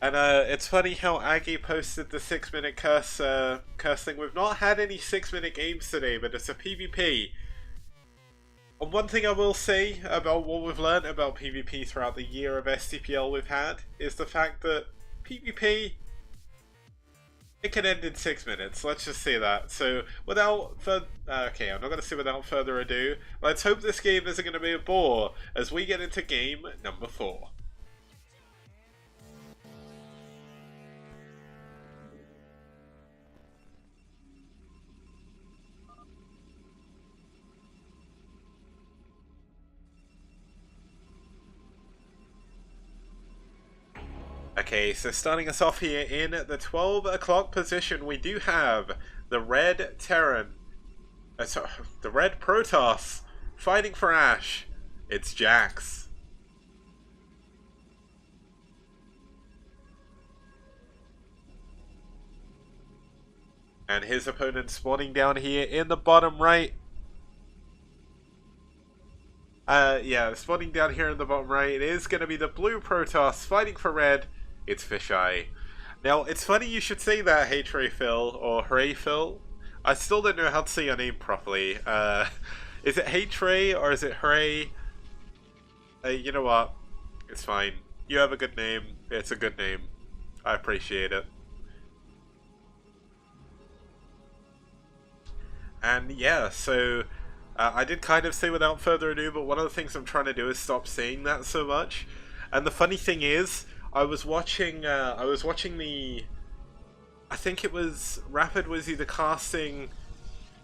Speaker 1: And it's funny how Aggie posted the 6-minute curse thing. We've not had any 6-minute games today, but it's a PvP. And one thing I will say about what we've learned about PvP throughout the year of STPL we've had is the fact that PvP, it can end in 6 minutes. Let's just say that. So without further, okay, I'm not going to say without further ado. Let's hope this game isn't going to be a bore as we get into game number 4. Okay, so starting us off here in the 12 o'clock position, we do have the Red Terran, the Red Protoss fighting for aSh. It's Jax. And his opponent spawning down here in the bottom right. Yeah, spawning down here in the bottom right, it is going to be the blue Protoss fighting for red. It's aSh. Now, it's funny you should say that, Hey Trey Phil, or Hooray Phil. I still don't know how to say your name properly. Is it Hey Trey, or is it Hooray? You know what? It's fine. You have a good name. It's a good name. I appreciate it. And yeah, so I did kind of say without further ado, but one of the things I'm trying to do is stop saying that so much. And the funny thing is, I was watching the, I think it was, Rapid was either casting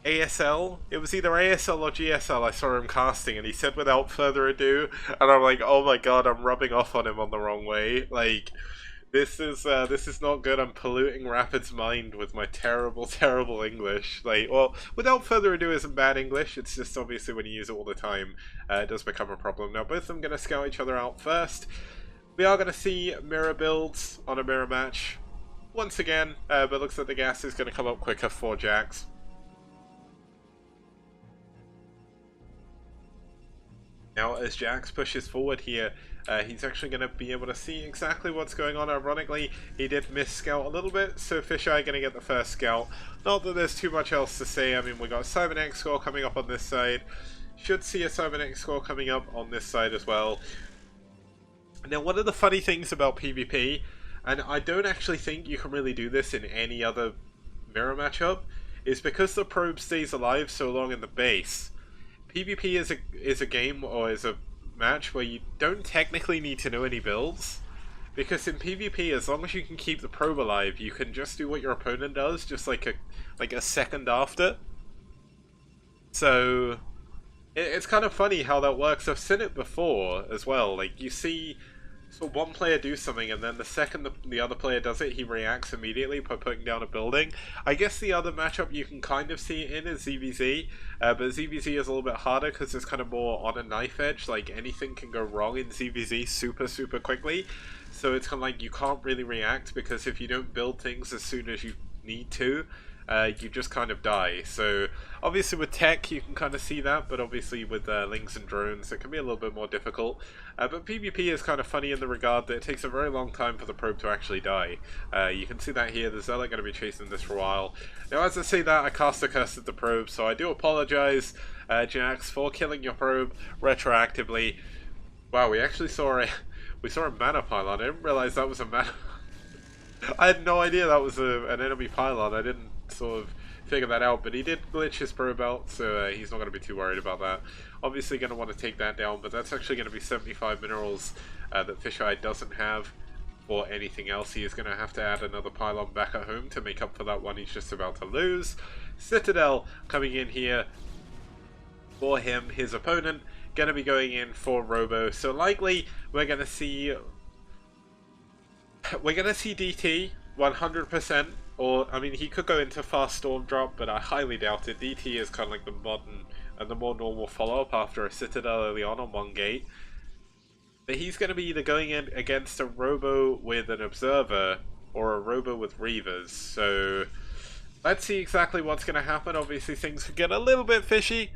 Speaker 1: ASL, it was either ASL or GSL, I saw him casting, and he said without further ado, and I'm like, oh my god, I'm rubbing off on him on the wrong way, like, this is not good. I'm polluting Rapid's mind with my terrible, terrible English. Like, well, without further ado isn't bad English, it's just obviously when you use it all the time, it does become a problem. Now, both of them going to scout each other out first. We are going to see mirror builds on a mirror match once again, but looks like the gas is going to come up quicker for Jax. Now, as Jax pushes forward here, he's actually going to be able to see exactly what's going on. Ironically, he did miss scout a little bit, so aSh going to get the first scout. Not that there's too much else to say. I mean, we got a Cybernetic score coming up on this side. Should see a Cybernetic score coming up on this side as well. Now, one of the funny things about PvP, and I don't actually think you can really do this in any other mirror matchup, is because the probe stays alive so long in the base. PvP is a game, or is a match where you don't technically need to know any builds. Because in PvP, as long as you can keep the probe alive, you can just do what your opponent does, just like a second after. So it's kind of funny how that works. I've seen it before as well. Like, you see one player do something, and then the second the other player does it, he reacts immediately by putting down a building. I guess the other matchup you can kind of see it in is ZVZ, but ZVZ is a little bit harder because it's kind of more on a knife edge. Like, anything can go wrong in ZVZ super quickly. So it's kind of like you can't really react, because if you don't build things as soon as you need to, you just kind of die. So obviously with tech you can kind of see that, but obviously with links and drones it can be a little bit more difficult. But PvP is kind of funny in the regard that it takes a very long time for the probe to actually die. You can see that here, the Zealot going to be chasing this for a while. Now as I say that, I cast a curse at the probe, so I do apologize, Jax, for killing your probe retroactively. Wow, we actually saw a mana pylon. I didn't realize that was a mana. I had no idea that was an enemy pylon. I didn't sort of figure that out, but he did glitch his probe out, so he's not going to be too worried about that. Obviously going to want to take that down, but that's actually going to be 75 minerals that Fisheye doesn't have for anything else. He is going to have to add another pylon back at home to make up for that one he's just about to lose. Citadel coming in here for him. His opponent going to be going in for Robo, so likely we're going to see DT 100%, or I mean, he could go into fast storm drop, but I highly doubt it. DT is kind of like the modern and the more normal follow-up after a Citadel early on one gate. But he's going to be either going in against a Robo with an Observer or a Robo with Reavers. So let's see exactly what's going to happen. Obviously things could get a little bit fishy.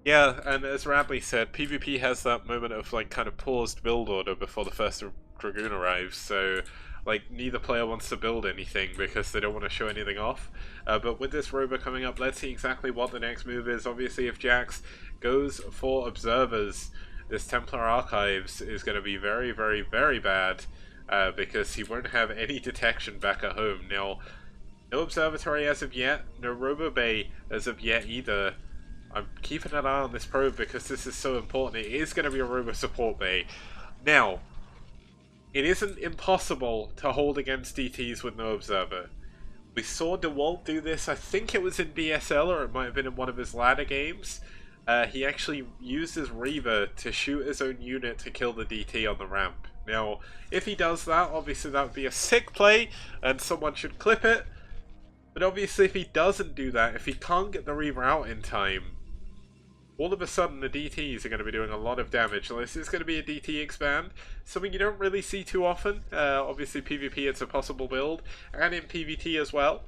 Speaker 1: Yeah, and as Radley said, PvP has that moment of like kind of paused build order before the first Dragoon arrives, so like neither player wants to build anything because they don't want to show anything off. But with this Robo coming up, let's see exactly what the next move is. Obviously if Jax goes for Observers, this Templar Archives is going to be very bad, because he won't have any detection back at home. Now, no Observatory as of yet, no Robo Bay as of yet either. I'm keeping an eye on this probe because this is so important. It is going to be a Robo support bay. Now, it isn't impossible to hold against DTs with no Observer. We saw DeWalt do this, I think it was in BSL or it might have been in one of his ladder games. He actually used his Reaver to shoot his own unit to kill the DT on the ramp. Now, if he does that, obviously that would be a sick play and someone should clip it. But obviously if he doesn't do that, if he can't get the Reaver out in time, all of a sudden the DTs are going to be doing a lot of damage. Now, this is going to be a DT expand, something you don't really see too often. Obviously PvP it's a possible build, and in PvT as well.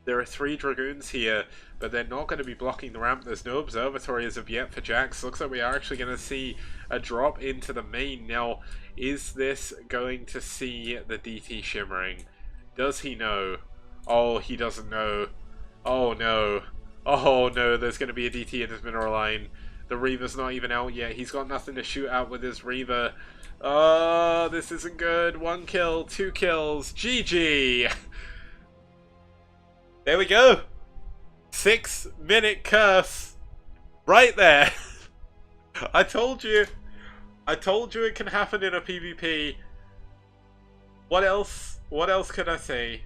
Speaker 1: There are 3 Dragoons here, but they're not going to be blocking the ramp. There's no Observatory as of yet for Jax. Looks like we are actually going to see a drop into the main. Now, is this going to see the DT shimmering? Does he know? Oh, he doesn't know. Oh no. Oh no, there's going to be a DT in his mineral line. The Reaver's not even out yet. He's got nothing to shoot at with his Reaver. Oh, this isn't good. 1 kill, 2 kills. GG! There we go. 6-minute curse. Right there. I told you. I told you it can happen in a PvP. What else? What else could I say?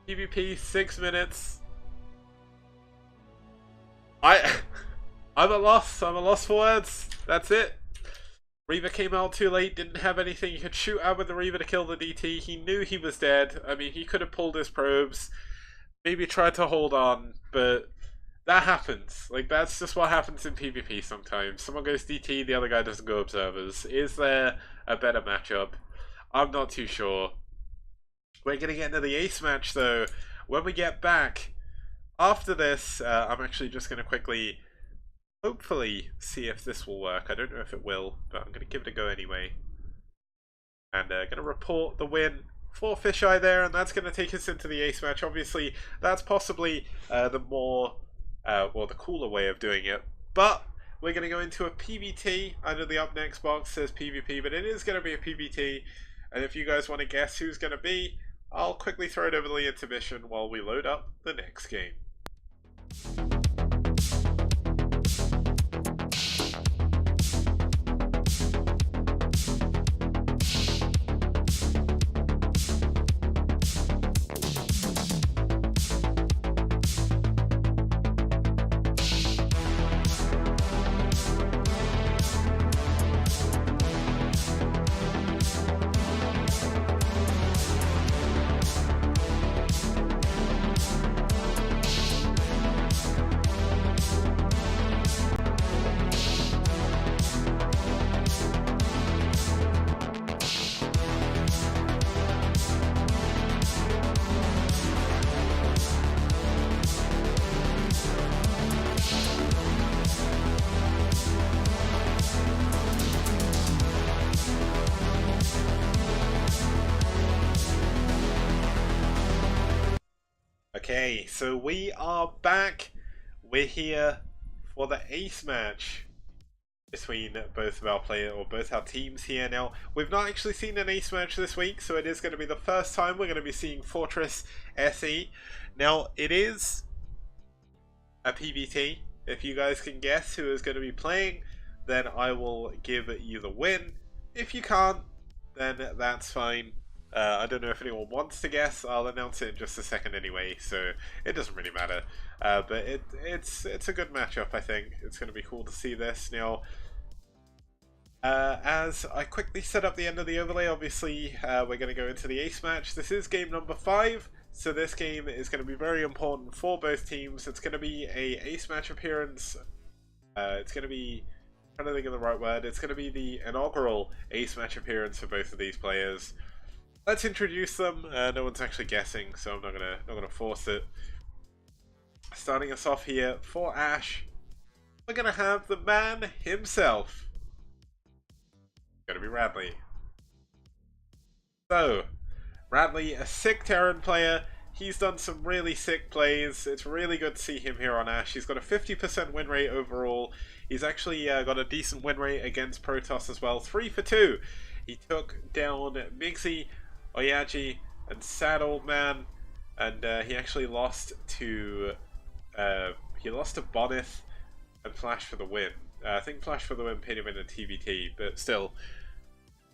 Speaker 1: PvP, 6 minutes. I'm a loss for words. That's it. Reaver came out too late, didn't have anything he could shoot at with the Reaver to kill the DT. He knew he was dead. I mean, he could have pulled his probes, maybe tried to hold on, but that happens. Like, that's just what happens in PvP sometimes. Someone goes DT, the other guy doesn't go Observers. Is there a better matchup? I'm not too sure. We're going to get into the ace match, though. When we get back, after this, I'm actually just going to quickly, hopefully, see if this will work. I don't know if it will, but I'm going to give it a go anyway. And going to report the win for Fisheye there, and that's going to take us into the ace match. Obviously, that's possibly the more, well, the cooler way of doing it. But we're going to go into a PvT. I know the up next box says PvP, but it is going to be a PvT. And if you guys want to guess who's going to be, I'll quickly throw it over the intermission while we load up the next game. Okay, so we are back. We're here for the ace match between both of our both our teams here. Now, we've not actually seen an ace match this week, so it is going to be the first time we're going to be seeing Fortress SE. Now, it is a PvT. If you guys can guess who is going to be playing, then I will give you the win. If you can't, then that's fine. I don't know if anyone wants to guess. I'll announce it in just a second anyway, so it doesn't really matter. But it's a good matchup, I think. It's going to be cool to see this. Now, as I quickly set up the end of the overlay, obviously we're going to go into the ace match. This is game number 5, so this game is going to be very important for both teams. It's going to be a ace match appearance. It's going to be, I'm trying to think of the right word, it's going to be the inaugural ace match appearance for both of these players. Let's introduce them. No one's actually guessing, so I'm not gonna force it. Starting us off here for aSh, we're gonna have the man himself. Gonna be Radley. So, Radley, a sick Terran player. He's done some really sick plays. It's really good to see him here on aSh. He's got a 50% win rate overall. He's actually got a decent win rate against Protoss as well. 3 for 2. He took down Migsy, Oyaji, and Sad Old Man, and he actually lost to Bonith and Flash for the win. I think Flash for the win paid him in a TVT, but still,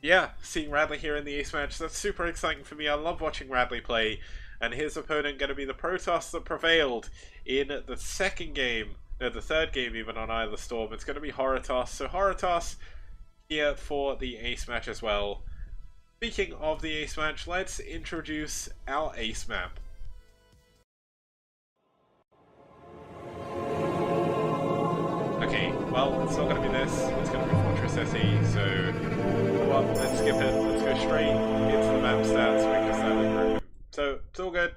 Speaker 1: yeah, seeing Radley here in the ace match, that's super exciting for me. I love watching Radley play, and his opponent going to be the Protoss that prevailed in the second game, no, the third game even on Eye of the Storm. It's going to be Horatoss, so Horatoss here for the ace match as well. Speaking of the ace match, let's introduce our ace map. Okay, well, it's not going to be this, it's going to be Fortress SE, so well, let's skip it, let's go straight into the map stats because that was broken. So, it's all good.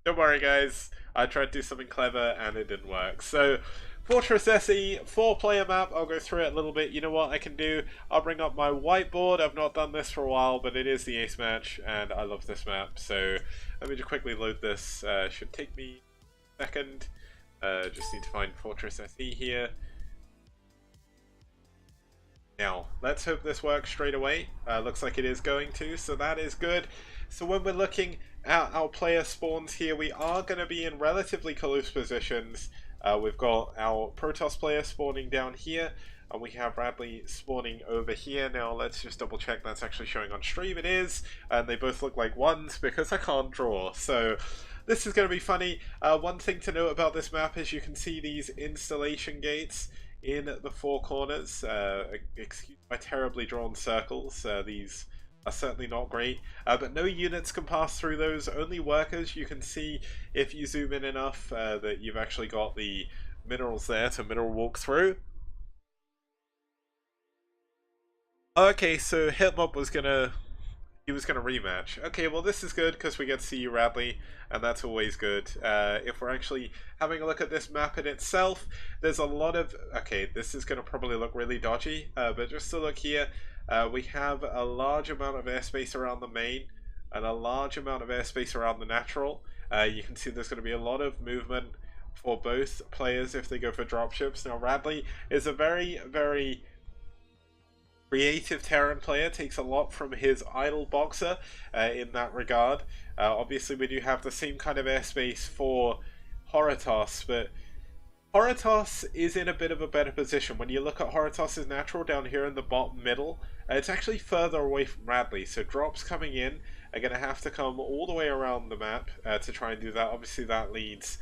Speaker 1: Don't worry guys, I tried to do something clever and it didn't work. So, Fortress SE, 4-player map. I'll go through it a little bit. You know what I can do? I'll bring up my whiteboard. I've not done this for a while, but it is the ace match, and I love this map. So let me just quickly load this. Should take me a second. Just need to find Fortress SE here. Now, let's hope this works straight away. Looks like it is going to, so that is good. So when we're looking at our player spawns here, we are going to be in relatively close positions. We've got our Protoss player spawning down here, and we have Radley spawning over here. Now let's just double check that's actually showing on stream. It is, and they both look like ones because I can't draw. So this is going to be funny. One thing to note about this map is you can see these installation gates in the 4 corners. Excuse my terribly drawn circles. These are certainly not great, but no units can pass through those, only workers. You can see if you zoom in enough that you've actually got the minerals there to mineral walk through. Okay, so Hitmob was gonna rematch. Okay, well this is good because we get to see you, Radley, and that's always good. If we're actually having a look at this map in itself, there's a lot of, okay, this is gonna probably look really dodgy, but just to look here, we have a large amount of airspace around the main and a large amount of airspace around the natural. You can see there's going to be a lot of movement for both players if they go for dropships. Now Radley is a very, very creative Terran player, takes a lot from his idle boxer in that regard. Obviously we do have the same kind of airspace for Horatoss, but Horatoss is in a bit of a better position. When you look at Horatoss's natural down here in the bottom middle, it's actually further away from Radley, so drops coming in are going to have to come all the way around the map to try and do that. Obviously that leads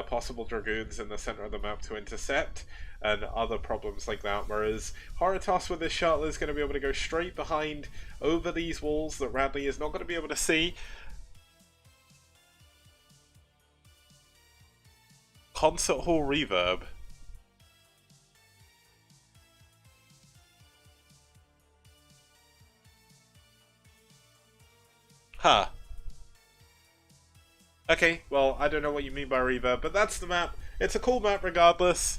Speaker 1: possible Dragoons in the center of the map to intercept and other problems like that, whereas Horatoss with his shuttle is going to be able to go straight behind over these walls that Radley is not going to be able to see. Concert hall reverb. Huh. Okay, well, I don't know what you mean by reverb, but that's the map. It's a cool map regardless.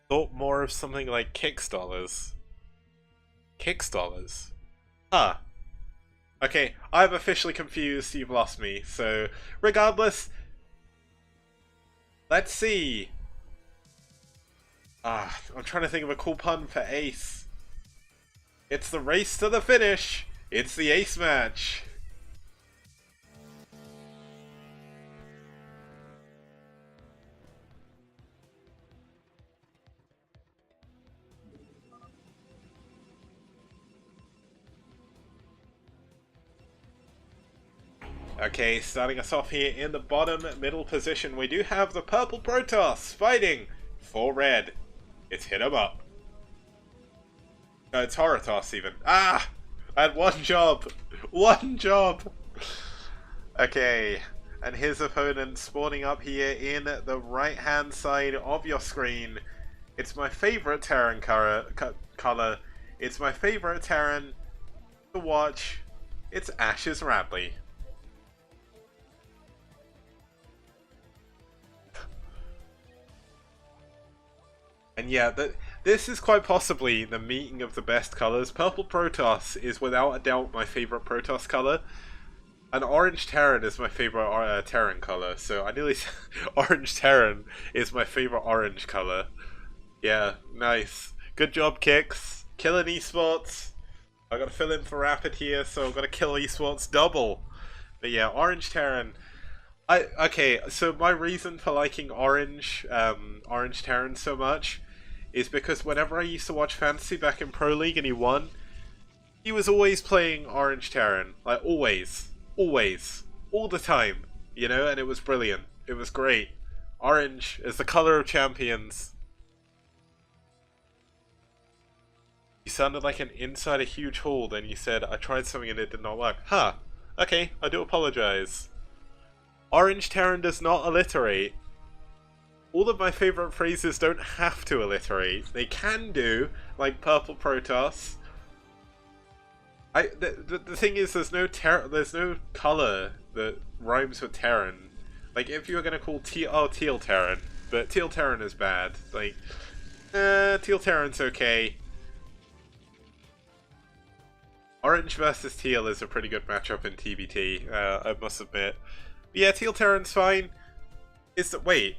Speaker 1: Thought more of something like Kickstarters. Kickstarters? Huh. Okay, I'm officially confused, you've lost me. So, regardless, let's see. I'm trying to think of a cool pun for ace. It's the race to the finish. It's the ace match. Okay, starting us off here in the bottom middle position, we do have the purple Protoss fighting for red. It's hit 'em up. It's Horotos even. I had one job! One job! Okay, and his opponent spawning up here in the right hand side of your screen. It's my favourite Terran colour. It's my favourite Terran to watch. It's aSh's Radley. And yeah, this is quite possibly the meeting of the best colours. Purple Protoss is without a doubt my favourite Protoss colour. And Orange Terran is my favourite Terran colour. So I nearly said Orange Terran is my favourite orange colour. Yeah, nice. Good job, Kicks. Killing esports. I gotta fill in for Rapid here, so I'm gonna kill esports double. But yeah, Orange Terran. Okay, so my reason for liking Orange Terran so much is because whenever I used to watch Fantasy back in Pro League and he won, he was always playing Orange Terran. Like, always. Always. All the time. You know, and it was brilliant. It was great. Orange is the colour of champions. You sounded like an inside a huge hall, then you said, I tried something and it did not work. Huh. Okay, I do apologise. Orange Terran does not alliterate. All of my favourite phrases don't have to alliterate. They can do, like Purple Protoss. The thing is, there's no colour that rhymes with Terran. Like, if you were going to call Teal Terran, but Teal Terran is bad. Like, Teal Terran's okay. Orange versus Teal is a pretty good matchup in TBT, I must admit. But yeah, Teal Terran's fine. Wait,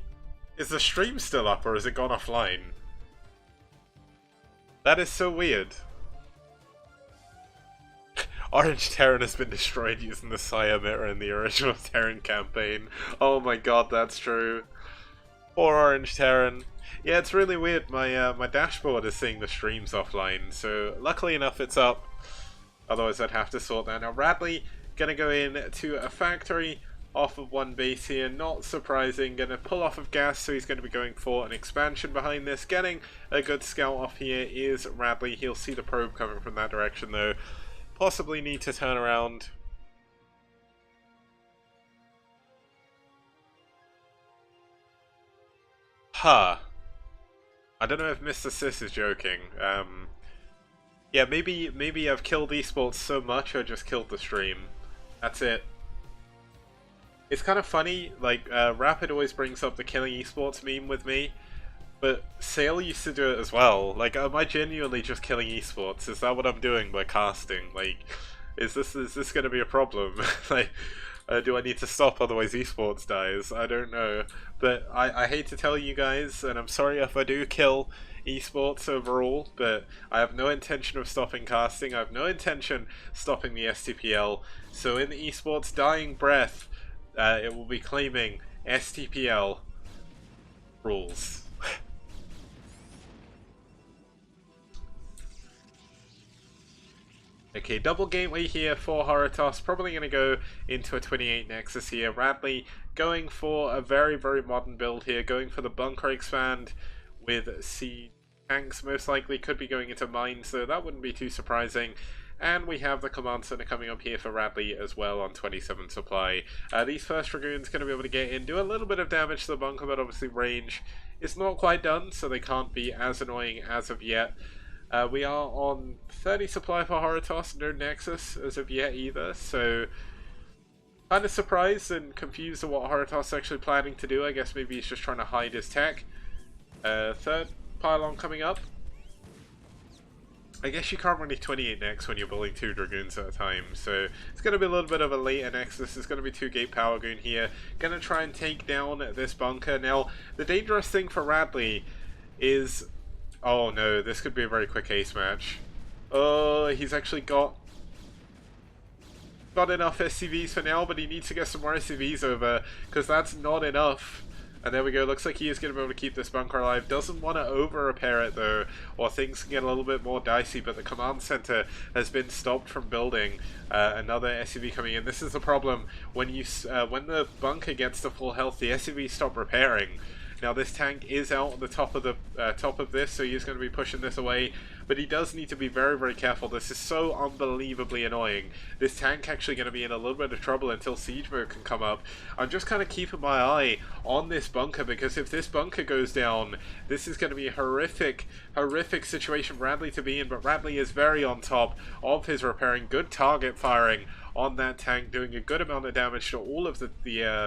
Speaker 1: is the stream still up or has it gone offline? That is so weird. Orange Terran has been destroyed using the Sire Mirror in the original Terran campaign. Oh my god, that's true. Poor Orange Terran. Yeah, it's really weird. My dashboard is saying the stream's offline, so luckily enough it's up. Otherwise I'd have to sort that. Now Radley gonna go in to a factory off of one base here, not surprising, gonna pull off of gas, so he's gonna be going for an expansion behind this. Getting a good scout off here is Radley. He'll see the probe coming from that direction though. Possibly need to turn around. Huh. I don't know if Mr. Sis is joking. Yeah, maybe I've killed esports so much I just killed the stream. That's it. It's kind of funny, like, Rapid always brings up the killing esports meme with me, but Sale used to do it as well. Like, am I genuinely just killing esports? Is that what I'm doing by casting? Like, is this going to be a problem? Like, do I need to stop otherwise esports dies? I don't know. But I hate to tell you guys, and I'm sorry if I do kill esports overall, but I have no intention of stopping casting. I have no intention stopping the STPL. So in the esports dying breath, it will be claiming STPL rules. Okay, double gateway here for Horotos. Probably going to go into a 28 Nexus here. Radley going for a very, very modern build here. Going for the bunker expand with siege tanks most likely. Could be going into mines, so that wouldn't be too surprising. And we have the command center coming up here for Radley as well on 27 supply. These first Dragoons going to be able to get in, do a little bit of damage to the bunker, but obviously range is not quite done, so they can't be as annoying as of yet. We are on 30 supply for Horotos, no Nexus as of yet either, so kind of surprised and confused at what Horotos is actually planning to do. I guess maybe he's just trying to hide his tech. Third pylon coming up. I guess you can't really 28 next when you're building 2 Dragoons at a time, so it's going to be a little bit of a later next. This is going to be 2 Gate Power Goon here. Going to try and take down this bunker. Now, the dangerous thing for Radley is... Oh no, this could be a very quick ace match. Oh, he's actually got enough SCVs for now, but he needs to get some more SCVs over, because that's not enough. And there we go, looks like he is going to be able to keep this bunker alive. Doesn't want to over-repair it though, or things can get a little bit more dicey, but the command center has been stopped from building. Another SCV coming in. This is the problem, when when the bunker gets to full health, the SCVs stop repairing. Now this tank is out on the top of this, so he's going to be pushing this away. But he does need to be very, very careful. This is so unbelievably annoying. This tank actually going to be in a little bit of trouble until siege mode can come up. I'm just kind of keeping my eye on this bunker, because if this bunker goes down, this is going to be a horrific, horrific situation for Radley to be in. But Radley is very on top of his repairing. Good target firing on that tank, doing a good amount of damage to all of the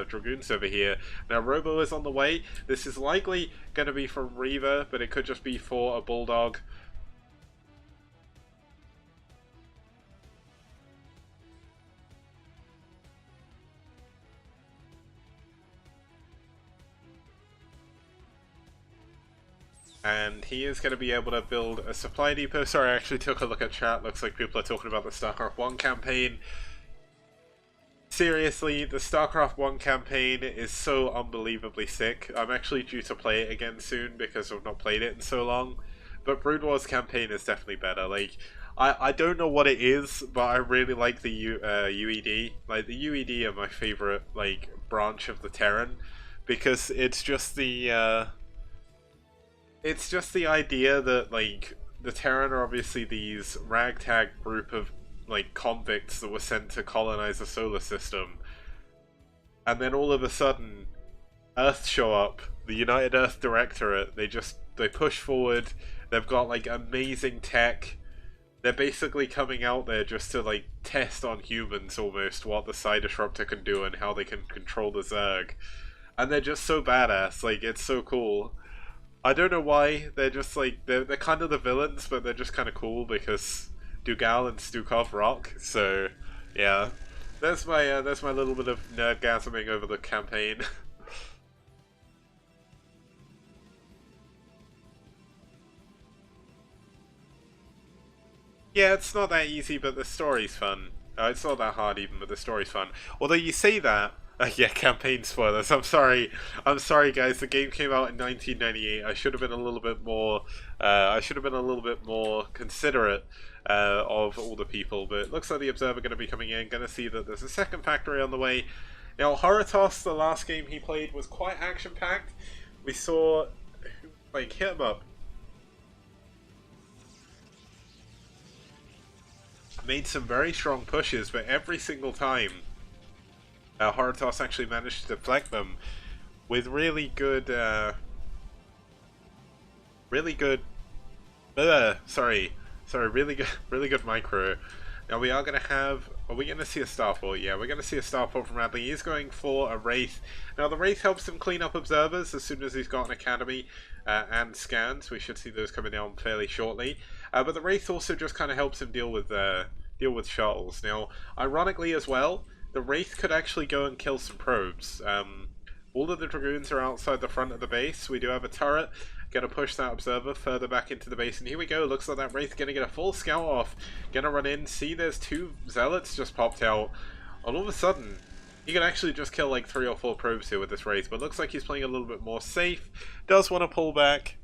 Speaker 1: Dragoons over here. Now Robo is on the way. This is likely going to be for Reaver, but it could just be for a Bulldog. And he is going to be able to build a supply depot. Sorry, I actually took a look at chat. Looks like people are talking about the StarCraft 1 campaign. Seriously, the StarCraft 1 campaign is so unbelievably sick. I'm actually due to play it again soon because I've not played it in so long. But Brood Wars campaign is definitely better. Like, I don't know what it is, but I really like the UED. Like, the UED are my favorite, like, branch of the Terran. Because it's just the... It's just the idea that, like, the Terran are obviously these ragtag group of, like, convicts that were sent to colonize the solar system. And then all of a sudden, Earth show up, the United Earth Directorate, they push forward, they've got, like, amazing tech. They're basically coming out there just to, like, test on humans, almost, what the Psi Disruptor can do and how they can control the Zerg. And they're just so badass, like, it's so cool. I don't know why, they're just like, they're kind of the villains, but they're just kind of cool because Dugal and Stukov rock, so yeah. That's my little bit of nerdgasming over the campaign. Yeah, it's not that easy, but the story's fun. It's not that hard even, but the story's fun. Although you say that, yeah, campaign spoilers. I'm sorry, guys. The game came out in 1998. I should have been a little bit more. I should have been a little bit more considerate of all the people. But it looks like the Observer going to be coming in. Going to see that there's a second factory on the way. Now, Haratos, the last game he played, was quite action-packed. We saw, like, hit him up. Made some very strong pushes, but every single time. Haratos actually managed to deflect them with really good, really good micro. Now we are going to have, are we going to see a Starport? Yeah, we're going to see a Starport from Radley. He's going for a Wraith. Now the Wraith helps him clean up observers as soon as he's got an Academy and scans. We should see those coming down fairly shortly. But the Wraith also just kind of helps him deal with shuttles. Now, ironically as well, the Wraith could actually go and kill some probes. All of the Dragoons are outside the front of the base. We do have a turret. Gonna push that Observer further back into the base. And here we go. Looks like that Wraith gonna get a full scout off. Gonna run in. See, there's 2 Zealots just popped out. All of a sudden, he can actually just kill like 3 or 4 probes here with this Wraith. But looks like he's playing a little bit more safe. Does want to pull back.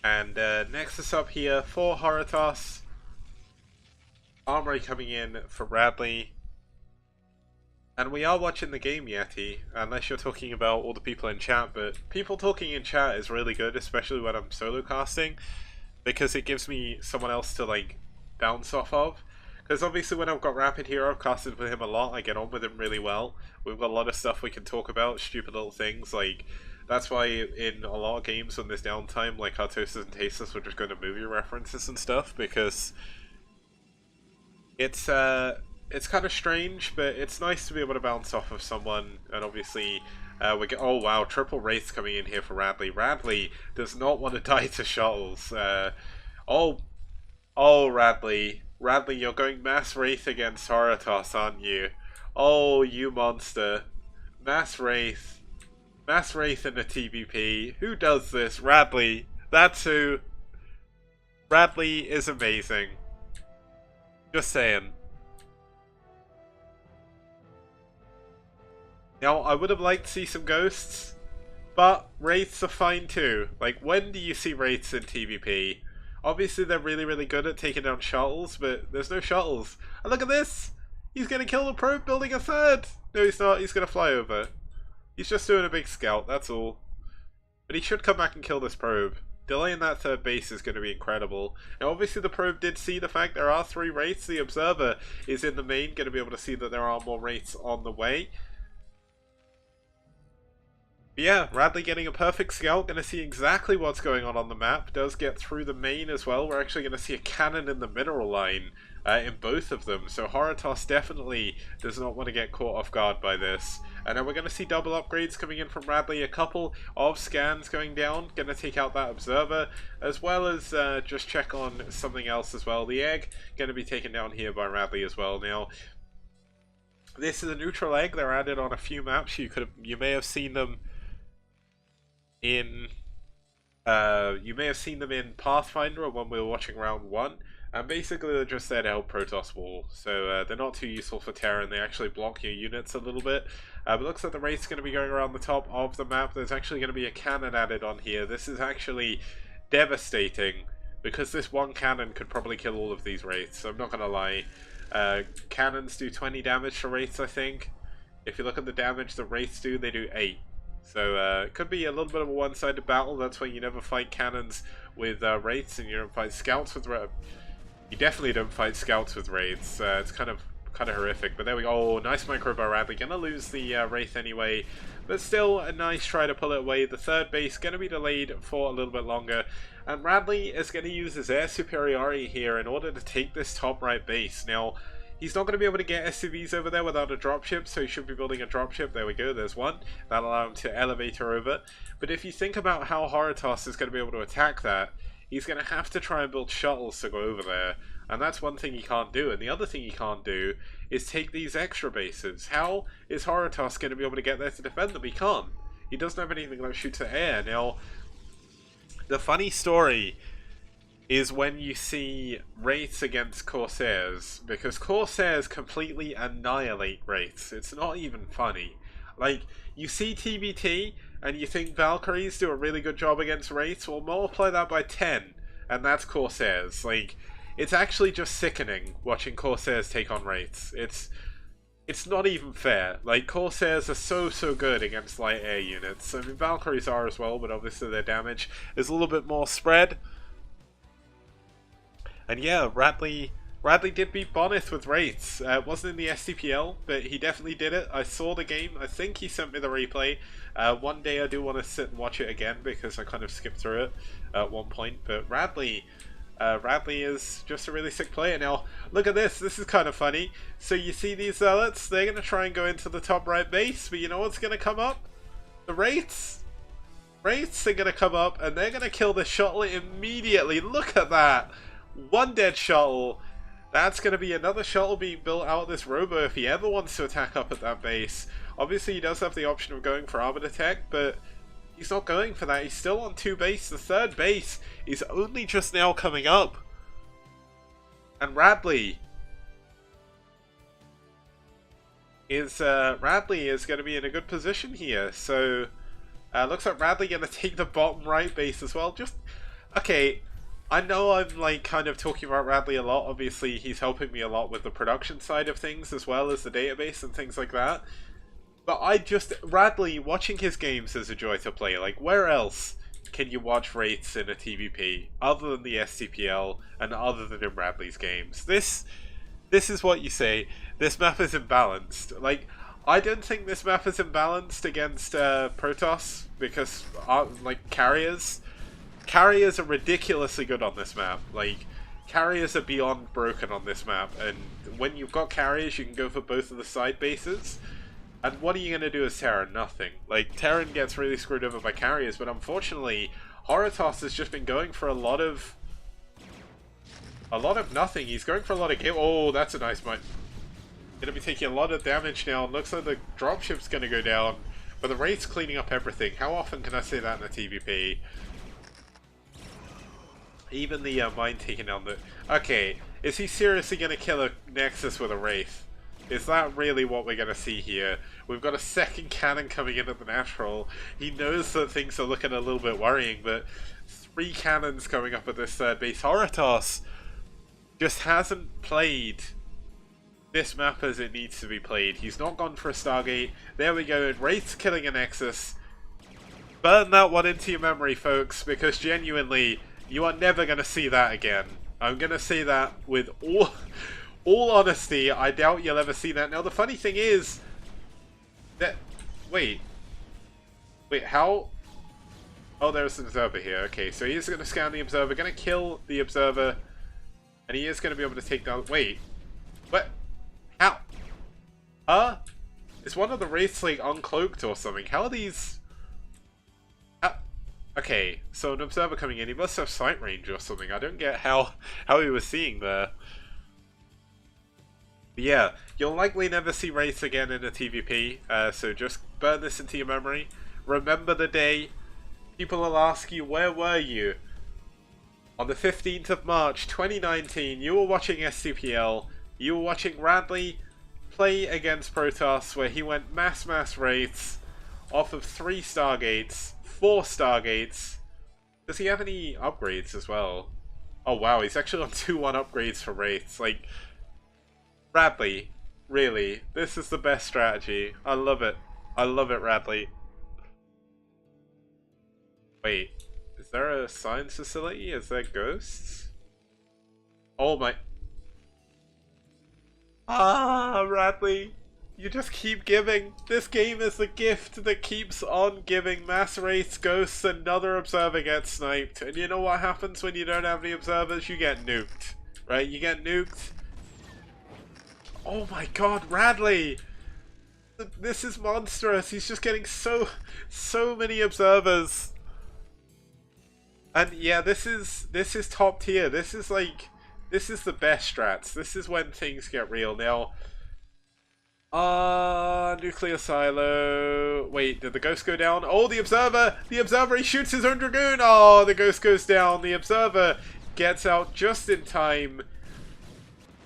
Speaker 1: And Nexus up here for Haratos. Armory coming in for Radley. And we are watching the game, Yeti, unless you're talking about all the people in chat, but people talking in chat is really good, especially when I'm solo casting, because it gives me someone else to, like, bounce off of. Because obviously when I've got Rapid here, I've casted with him a lot, I get on with him really well. We've got a lot of stuff we can talk about, stupid little things, like... That's why in a lot of games when there's downtime, like Artosis and Tasteless, we're just going to movie references and stuff, because it's it's kind of strange, but it's nice to be able to bounce off of someone, and obviously we get, oh wow, triple wraiths coming in here for Radley. Radley does not want to die to shuttles. Oh, oh Radley, Radley, you're going mass wraith against Haratos, aren't you? Oh, you monster, mass wraith, mass wraith in a TBP. Who does this? Radley. That's who. Radley is amazing. Just saying. Now, I would have liked to see some ghosts, but wraiths are fine too. Like, when do you see wraiths in TVP? Obviously, they're really, really good at taking down shuttles, but there's no shuttles. And look at this! He's gonna kill the probe building a third! No, he's not. He's gonna fly over. He's just doing a big scout, that's all. But he should come back and kill this probe. Delaying that third base is going to be incredible. Now obviously the probe did see the fact there are 3 wraiths. The observer is in the main, going to be able to see that there are more wraiths on the way. But yeah, Radley getting a perfect scout, going to see exactly what's going on the map. Does get through the main as well. We're actually going to see a cannon in the mineral line in both of them. So Haratos definitely does not want to get caught off guard by this. And then we're going to see double upgrades coming in from Radley. A couple of scans going down. Going to take out that observer. As well as just check on something else as well. The egg going to be taken down here by Radley as well. Now, this is a neutral egg. They're added on a few maps. You may have seen them in Pathfinder when we were watching round 1, and basically they're just there to help Protoss wall, so they're not too useful for Terra, and they actually block your units a little bit. But it looks like the wraith's going to be going around the top of the map. There's actually going to be a cannon added on here. This is actually devastating, because this one cannon could probably kill all of these wraiths, so I'm not going to lie. Cannons do 20 damage to wraiths, I think. If you look at the damage the wraiths do, they do 8. So it could be a little bit of a one-sided battle. That's why you never fight cannons with wraiths, and you don't fight scouts with you definitely don't fight scouts with wraiths. It's kind of horrific. But there we go. Oh, nice micro by Radley. Gonna lose the wraith anyway, but still a nice try to pull it away. The third base gonna be delayed for a little bit longer, and Radley is gonna use his air superiority here in order to take this top right base. Now, he's not going to be able to get SCVs over there without a dropship, so he should be building a dropship. There we go, there's one. That'll allow him to elevate her over. But if you think about how Haratos is going to be able to attack that, he's going to have to try and build shuttles to go over there. And that's one thing he can't do. And the other thing he can't do is take these extra bases. How is Haratos going to be able to get there to defend them? He can't. He doesn't have anything that shoots at air. Now, the funny story is when you see wraiths against Corsairs, because Corsairs completely annihilate wraiths. It's not even funny. Like, you see TBT, and you think Valkyries do a really good job against wraiths, well, multiply that by 10, and that's Corsairs. Like, it's actually just sickening watching Corsairs take on wraiths. It's not even fair. Like, Corsairs are so good against light air units. I mean, Valkyries are as well, but obviously their damage is a little bit more spread. And yeah, Radley did beat Bonneth with wraiths. It wasn't in the STPL, but he definitely did it. I saw the game. I think he sent me the replay. One day I do want to sit and watch it again, because I kind of skipped through it at one point. But Radley is just a really sick player. Now, look at this. This is kind of funny. So you see these zealots? They're going to try and go into the top right base, but you know what's going to come up? The wraiths. Wraiths are going to come up, and they're going to kill the shuttle immediately. Look at that. One dead shuttle. That's going to be another shuttle being built out of this robo if he ever wants to attack up at that base. Obviously he does have the option of going for armored attack, but he's not going for that. He's still on 2 base. The third base is only just now coming up. And Radley is going to be in a good position here. So looks like Radley going to take the bottom right base as well. Just okay. I know I'm like kind of talking about Radley a lot. Obviously he's helping me a lot with the production side of things as well as the database and things like that. But Radley, watching his games is a joy to play. Like, where else can you watch wraiths in a TVP other than the STPL and other than in Radley's games? This is what you say. This map is imbalanced. Like, I don't think this map is imbalanced against Protoss, because like carriers are ridiculously good on this map. Like, carriers are beyond broken on this map, and when you've got carriers, you can go for both of the side bases. And what are you going to do as Terran? Nothing. Like, Terran gets really screwed over by carriers, but unfortunately, Horotos has just been going for a lot of nothing. He's going for a lot of game. Oh, that's a nice mine. Gonna be taking a lot of damage now. Looks like the dropship's gonna go down, but the Wraith's cleaning up everything. How often can I say that in a TVP? Even the mine taking down the... Okay, is he seriously gonna kill a Nexus with a Wraith? Is that really what we're going to see here? We've got a second cannon coming in at the natural. He knows that things are looking a little bit worrying, but 3 cannons coming up at this third base. Horotos just hasn't played this map as it needs to be played. He's not gone for a Stargate. There we go. Wraith's killing a Nexus. Burn that one into your memory, folks, because genuinely, you are never going to see that again. I'm going to say that with all honesty, I doubt you'll ever see that. Now, the funny thing is that... Wait, how... Oh, there's an Observer here. Okay, so he's going to scan the Observer, going to kill the Observer, and he is going to be able to take down... Wait, what? How? Huh? Is one of the Wraiths, like, uncloaked or something? How are these... Okay, so an Observer coming in, he must have sight range or something. I don't get how he was seeing there. But yeah, you'll likely never see Wraiths again in a TVP, so just burn this into your memory. Remember the day people will ask you, where were you? On the 15th of March 2019, you were watching STPL, you were watching Radley play against Protoss, where he went mass Wraiths off of 3 Stargates, 4 Stargates. Does he have any upgrades as well? Oh wow, he's actually on 2-1 upgrades for Wraiths. Like, Radley, really, this is the best strategy. I love it. I love it, Radley. Wait, is there a science facility? Is there ghosts? Oh my... Ah, Radley, you just keep giving. This game is the gift that keeps on giving. Mass Wraiths, ghosts, another Observer gets sniped. And you know what happens when you don't have any Observers? You get nuked, right? You get nuked. Oh my god, Radley! This is monstrous. He's just getting so many Observers. And yeah, this is top tier. This is like, this is the best strats. This is when things get real. Now, nuclear silo. Wait, did the ghost go down? Oh, the Observer! The Observer, he shoots his own Dragoon! Oh, the ghost goes down. The Observer gets out just in time.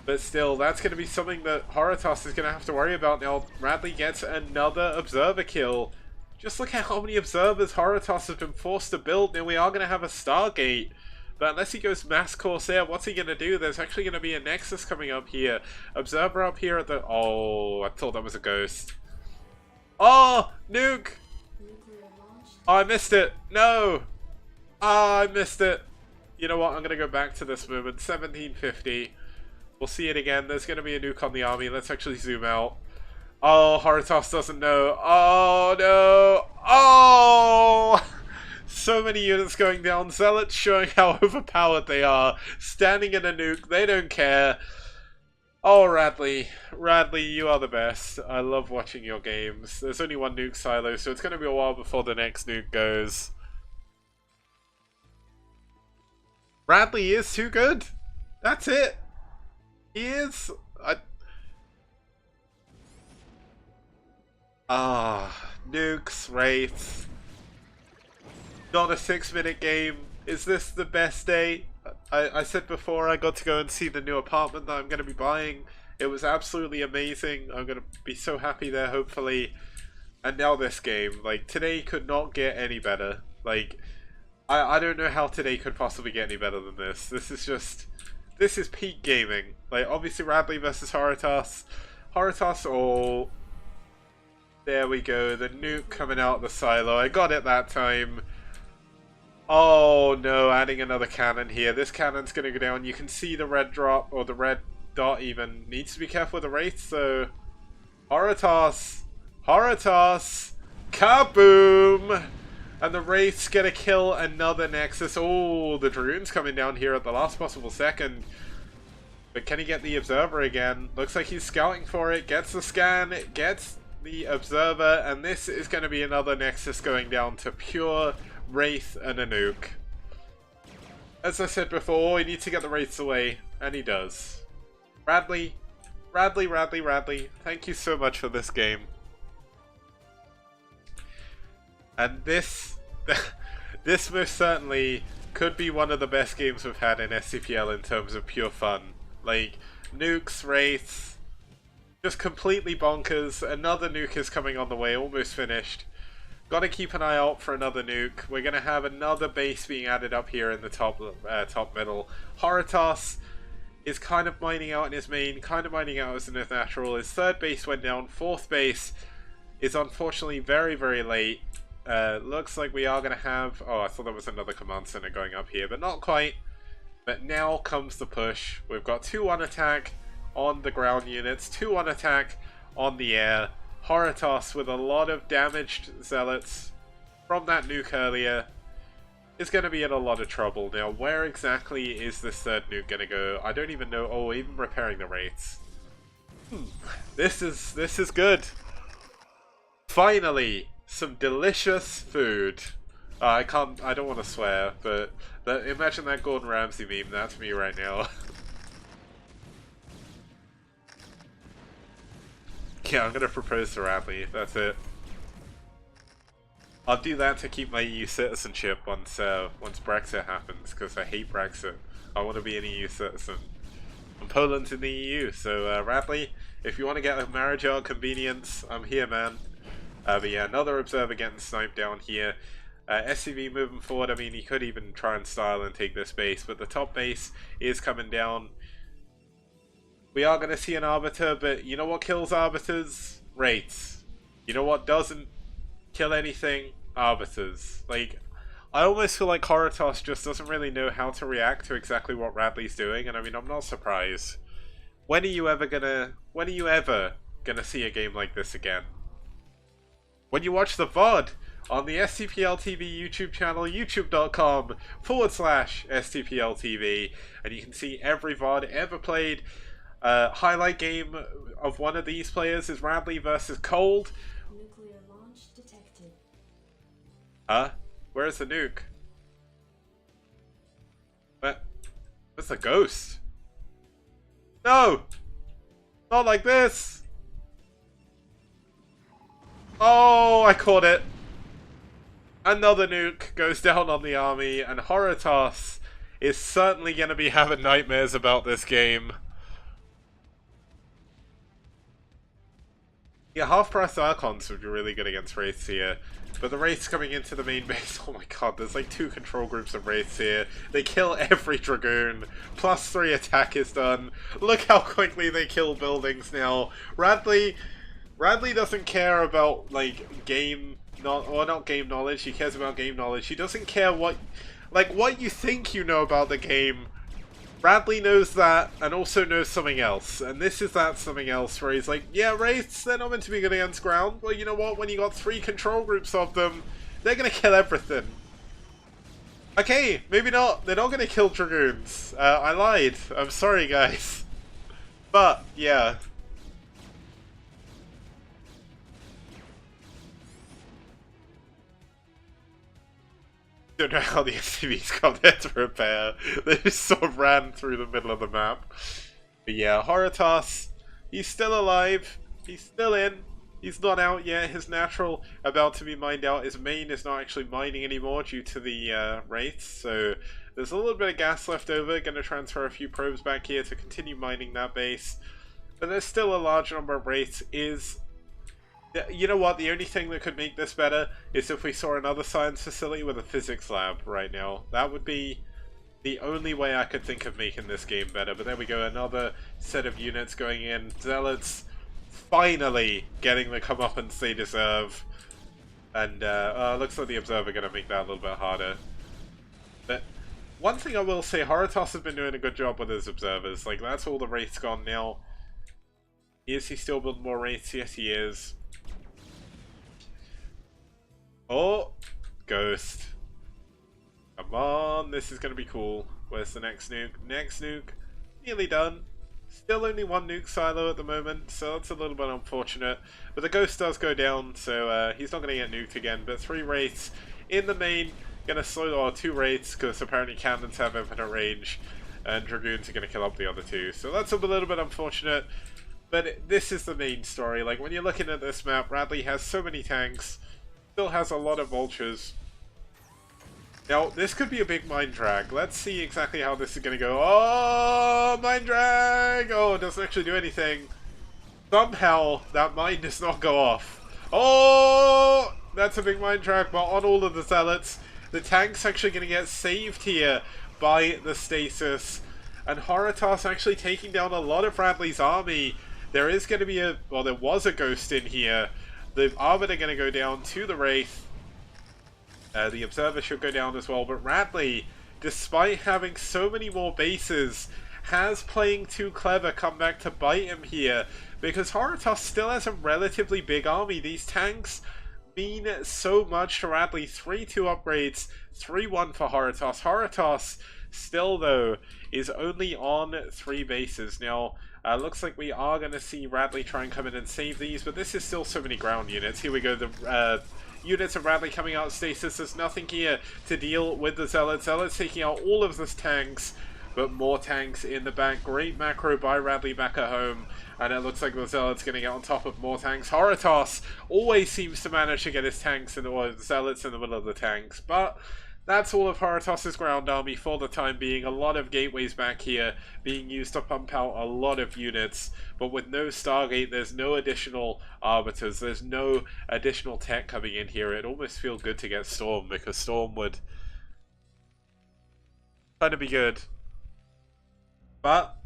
Speaker 1: But still, that's going to be something that Horotos is going to have to worry about now. Radley gets another Observer kill. Just look at how many Observers Horotos has been forced to build. Now, we are going to have a Stargate. But unless he goes Mass Corsair, what's he going to do? There's actually going to be a Nexus coming up here. Observer up here at the... Oh, I thought that was a ghost. Oh, nuke! Oh, I missed it. No! Oh, I missed it. You know what? I'm going to go back to this moment. 1750. We'll see it again. There's going to be a nuke on the army. Let's actually zoom out. Oh, Horotos doesn't know. Oh, no. Oh! So many units going down. Zealots showing how overpowered they are. Standing in a nuke. They don't care. Oh, Radley. Radley, you are the best. I love watching your games. There's only 1 nuke silo, so it's going to be a while before the next nuke goes. Radley is too good. That's it. He is... nukes, Wraiths. Not a 6-minute game. Is this the best day? I said before I got to go and see the new apartment that I'm going to be buying. It was absolutely amazing. I'm going to be so happy there, hopefully. And now this game. Like, today could not get any better. Like, I don't know how today could possibly get any better than this. This is just... This is peak gaming. Like, obviously Radley versus Horotos. Horotos, oh... There we go. The nuke coming out of the silo. I got it that time. Oh no, adding another cannon here. This cannon's going to go down. You can see the red drop, or the red dot even. Needs to be careful with the Wraiths, though. Horotos! Horotos! Kaboom! And the Wraith's gonna kill another Nexus. Oh, the Dragoon's coming down here at the last possible second. But can he get the Observer again? Looks like he's scouting for it. Gets the scan, gets the Observer, and this is going to be another Nexus going down to pure Wraith and a nuke. As I said before, he needs to get the Wraiths away, and he does. Radley, thank you so much for this game. And this most certainly could be one of the best games we've had in STPL in terms of pure fun. Like, nukes, wraiths, just completely bonkers. Another nuke is coming on the way, almost finished. Gotta keep an eye out for another nuke. We're gonna have another base being added up here in the top middle. Horitas is kind of mining out in his main, kind of mining out as an natural. His third base went down. Fourth base is unfortunately very, very late. Looks like we are gonna have... Oh, I thought there was another command center going up here, but not quite. But now comes the push. We've got 2 on attack on the ground units, 2 on attack on the air. Horitas with a lot of damaged zealots from that nuke earlier is going to be in a lot of trouble. Now, where exactly is this third nuke going to go? I don't even know. Oh, even repairing the wraiths. This is good. Finally, some delicious food. I don't want to swear, but imagine that Gordon Ramsay meme. That's me right now. Yeah, I'm gonna propose to Radley. That's it. I'll do that to keep my EU citizenship once Brexit happens, because I hate Brexit. I want to be an EU citizen. And Poland's in the EU, so Radley, if you want to get a marriage out convenience, I'm here, man. But yeah, another observer getting sniped down here. SCV moving forward. I mean, he could even try and style and take this base, but the top base is coming down. We are going to see an Arbiter, but you know what kills Arbiters? Wraiths. You know what doesn't kill anything? Arbiters. Like, I almost feel like Horitas just doesn't really know how to react to exactly what Radley's doing, and I mean, I'm not surprised. When are you ever gonna see a game like this again? When you watch the VOD on the STPL TV YouTube channel, youtube.com/STPL TV, and you can see every VOD ever played. Highlight game of one of these players is Radley versus Cold.
Speaker 2: Nuclear launch detected.
Speaker 1: Where's the nuke? Where's the ghost? No! Not like this! Oh, I caught it! Another nuke goes down on the army, and Horitas is certainly going to be having nightmares about this game. Yeah, half-price Archons would be really good against Wraiths here. But the Wraiths coming into the main base, oh my god, there's like 2 control groups of Wraiths here. They kill every Dragoon. +3 attack is done. Look how quickly they kill buildings now. Radley doesn't care about, like, not game knowledge. He cares about game knowledge. He doesn't care what you think you know about the game. Radley knows that, and also knows something else. And this is that something else where he's like, yeah, Wraiths, they're not meant to be good against ground. Well, you know what? When you got 3 control groups of them, they're gonna kill everything. Okay, maybe not. They're not gonna kill Dragoons. I lied. I'm sorry, guys. But, yeah. Don't know how the SCVs got there to repair. They just sort of ran through the middle of the map. But yeah, Horitas, he's still alive. He's still in. He's not out yet. His natural about to be mined out. His main is not actually mining anymore due to the wraiths. So there's a little bit of gas left over. Going to transfer a few probes back here to continue mining that base. But there's still a large number of wraiths. You know what, the only thing that could make this better is if we saw another science facility with a physics lab right now. That would be the only way I could think of making this game better. But there we go, another set of units going in. Zealots finally getting the comeuppance they deserve. And looks like the Observer going to make that a little bit harder. But one thing I will say, Horitas has been doing a good job with his Observers. Like, that's all the Wraiths gone now. Is he still building more Wraiths? Yes, he is. Oh, Ghost. Come on, this is going to be cool. Where's the next nuke? Next nuke. Nearly done. Still only one nuke silo at the moment, so that's a little bit unfortunate. But the Ghost does go down, so he's not going to get nuked again. But 3 wraiths in the main. Going to slow, or 2 wraiths, because apparently cannons have infinite range. And Dragoons are going to kill up the other 2. So that's a little bit unfortunate. But this is the main story. Like, when you're looking at this map, Radley has so many tanks. Still has a lot of vultures. Now, this could be a big mind drag. Let's see exactly how this is going to go. Oh, mind drag! Oh, it doesn't actually do anything. Somehow, that mine does not go off. Oh, that's a big mind drag, but on all of the zealots. The tank's actually going to get saved here by the stasis. And Horitas actually taking down a lot of Radley's army. There is going to be a... well, there was a Ghost in here. The Arbiter going to go down to the Wraith. The Observer should go down as well. But Radley, despite having so many more bases, has playing too clever come back to bite him here. Because Horitas still has a relatively big army. These tanks mean so much to Radley. 3-2 upgrades, 3-1 for Horitas. Horitas still, though, is only on 3 bases. Now, looks like we are going to see Radley try and come in and save these, but this is still so many ground units. Here we go, the units of Radley coming out of stasis. There's nothing here to deal with the Zealots. Zealots taking out all of those tanks, but more tanks in the back. Great macro by Radley back at home. And it looks like the Zealots going to get on top of more tanks. Horitas always seems to manage to get his tanks in the Zealots in the middle of the tanks. But that's all of Horitas' ground army for the time being. A lot of gateways back here being used to pump out a lot of units. But with no Stargate, there's no additional Arbiters. There's no additional tech coming in here. It almost feels good to get Storm, because Storm would kind of be good. But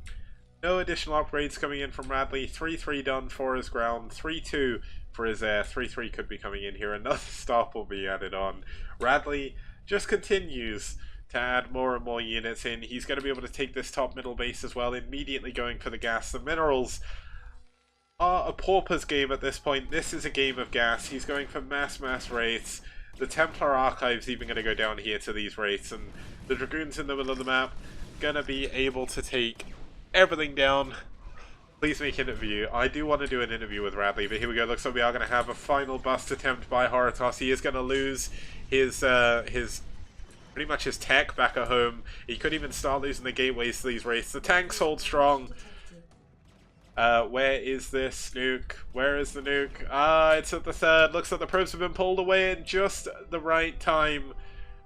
Speaker 1: no additional upgrades coming in from Radley. 3-3 done for his ground. 3-2 for his air. 3-3 could be coming in here. Another stop will be added on. Radley just continues to add more and more units in. He's going to be able to take this top middle base as well. Immediately going for the gas. The minerals are a pauper's game at this point. This is a game of gas. He's going for mass wraiths. The Templar Archive's even going to go down here to these wraiths. And the Dragoons in the middle of the map going to be able to take everything down. Please make an interview. I do want to do an interview with Radley, but here we go. Looks like we are going to have a final bust attempt by Horitas. He is going to lose his pretty much his tech back at home. He could even start losing the gateways to these wraiths. The tanks hold strong. Where is this nuke? Where is the nuke? It's at the 3rd. Looks like the probes have been pulled away in just the right time.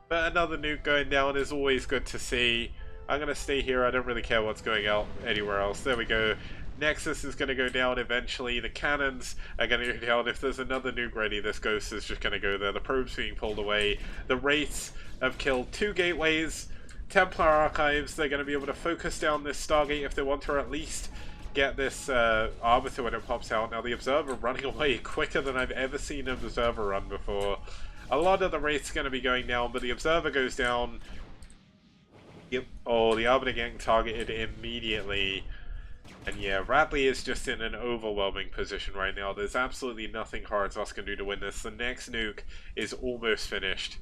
Speaker 1: But another nuke going down is always good to see. I'm going to stay here. I don't really care what's going out anywhere else. There we go. Nexus is going to go down eventually. The cannons are going to go down. If there's another nuke ready, this Ghost is just going to go there. The probe's being pulled away. The Wraiths have killed 2 gateways. Templar Archives, they're going to be able to focus down this Stargate if they want to, or at least get this Arbiter when it pops out. Now the Observer running away quicker than I've ever seen an Observer run before. A lot of the Wraiths going to be going down, but the Observer goes down. Yep. Oh, the Arbiter getting targeted immediately. And yeah, Radley is just in an overwhelming position right now. There's absolutely nothing Horitas can do to win this. The next nuke is almost finished.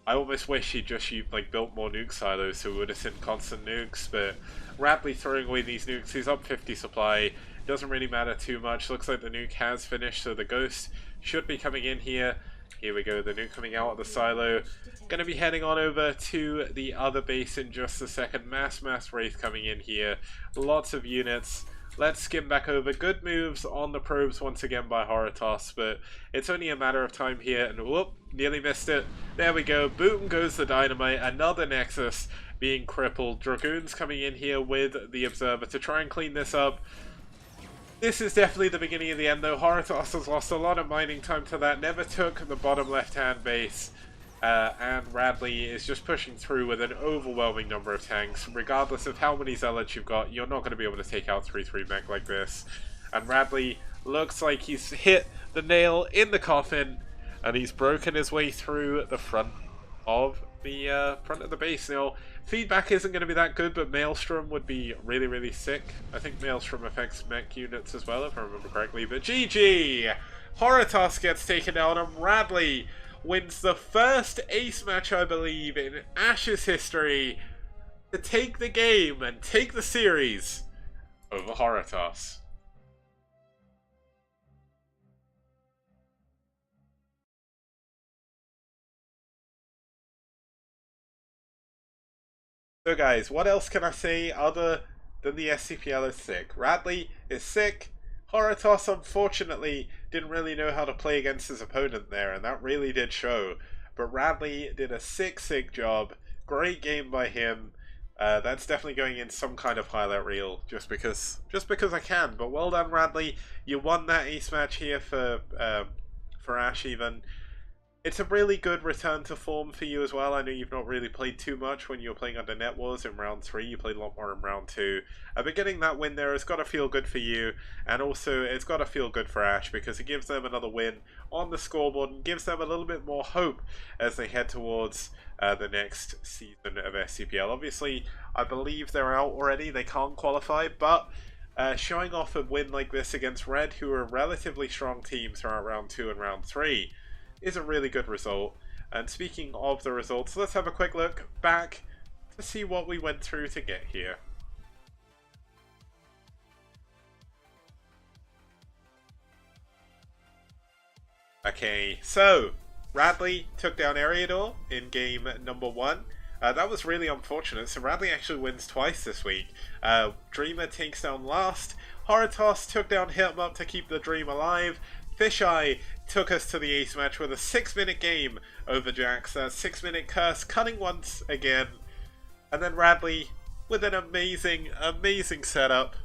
Speaker 1: I almost wish he just built more nuke silos so we would have seen constant nukes, but Radley throwing away these nukes. He's up 50 supply. Doesn't really matter too much. Looks like the nuke has finished, so the Ghost should be coming in here. Here we go, the nuke coming out of the silo. Gonna be heading on over to the other base in just a second. Mass Wraith coming in here. Lots of units. Let's skim back over. Good moves on the probes once again by Horitas, but it's only a matter of time here. And whoop, nearly missed it. There we go. Boom goes the dynamite. Another Nexus being crippled. Dragoons coming in here with the Observer to try and clean this up. This is definitely the beginning of the end, though. Horitas has lost a lot of mining time to that. Never took the bottom left-hand base. And Radley is just pushing through with an overwhelming number of tanks. Regardless of how many Zealots you've got, you're not going to be able to take out 3-3 mech like this. And Radley looks like he's hit the nail in the coffin. And he's broken his way through the front of the base. Now, feedback isn't going to be that good, but Maelstrom would be really, really sick. I think Maelstrom affects mech units as well, if I remember correctly. But GG! Horitas gets taken out, and Radley wins the first ace match, I believe, in aSh's history to take the game and take the series over Horatoss. So guys, what else can I say other than the STPL is sick? Radley is sick. Horatoss, unfortunately, didn't really know how to play against his opponent there, and that really did show. But Radley did a sick job. Great game by him. That's definitely going in some kind of highlight reel, just because I can. But well done, Radley. You won that ace match here for aSh even. It's a really good return to form for you as well. I know you've not really played too much when you were playing under Net Wars in round 3. You played a lot more in round 2. But getting that win there has got to feel good for you. And also, it's got to feel good for aSh because it gives them another win on the scoreboard and gives them a little bit more hope as they head towards the next season of STPL. Obviously, I believe they're out already. They can't qualify, but showing off a win like this against Red, who are a relatively strong team throughout round 2 and round 3, is a really good result. And speaking of the results, let's have a quick look back to see what we went through to get here. Okay, so Radley took down Ariador in game number 1. That was really unfortunate, so Radley actually wins twice this week. Dreamer takes down Last. Horatoss took down Hit'em to keep the dream alive. Fisheye took us to the ace match with a 6-minute game over Jax. 6-minute curse, cutting once again. And then Radley with an amazing setup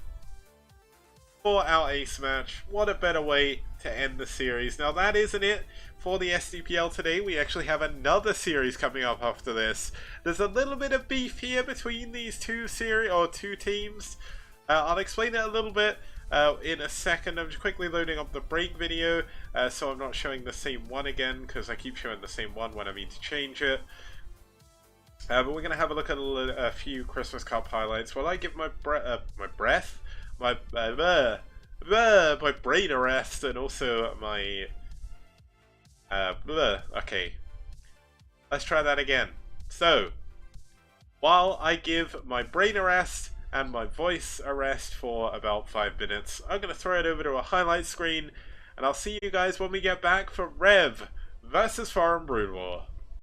Speaker 1: for our ace match. What a better way to end the series. Now that isn't it for the STPL today. We actually have another series coming up after this. There's a little bit of beef here between these two teams. I'll explain it a little bit in a second. I'm just quickly loading up the break video so I'm not showing the same one again because I keep showing the same one when I mean to change it. But we're going to have a look at a few Christmas Cup highlights while I give my brain a rest and also my okay, let's try that again. So while I give my brain a rest and my voice a rest for about 5 minutes, I'm going to throw it over to a highlight screen and I'll see you guys when we get back for Rev versus Foreign Brood War.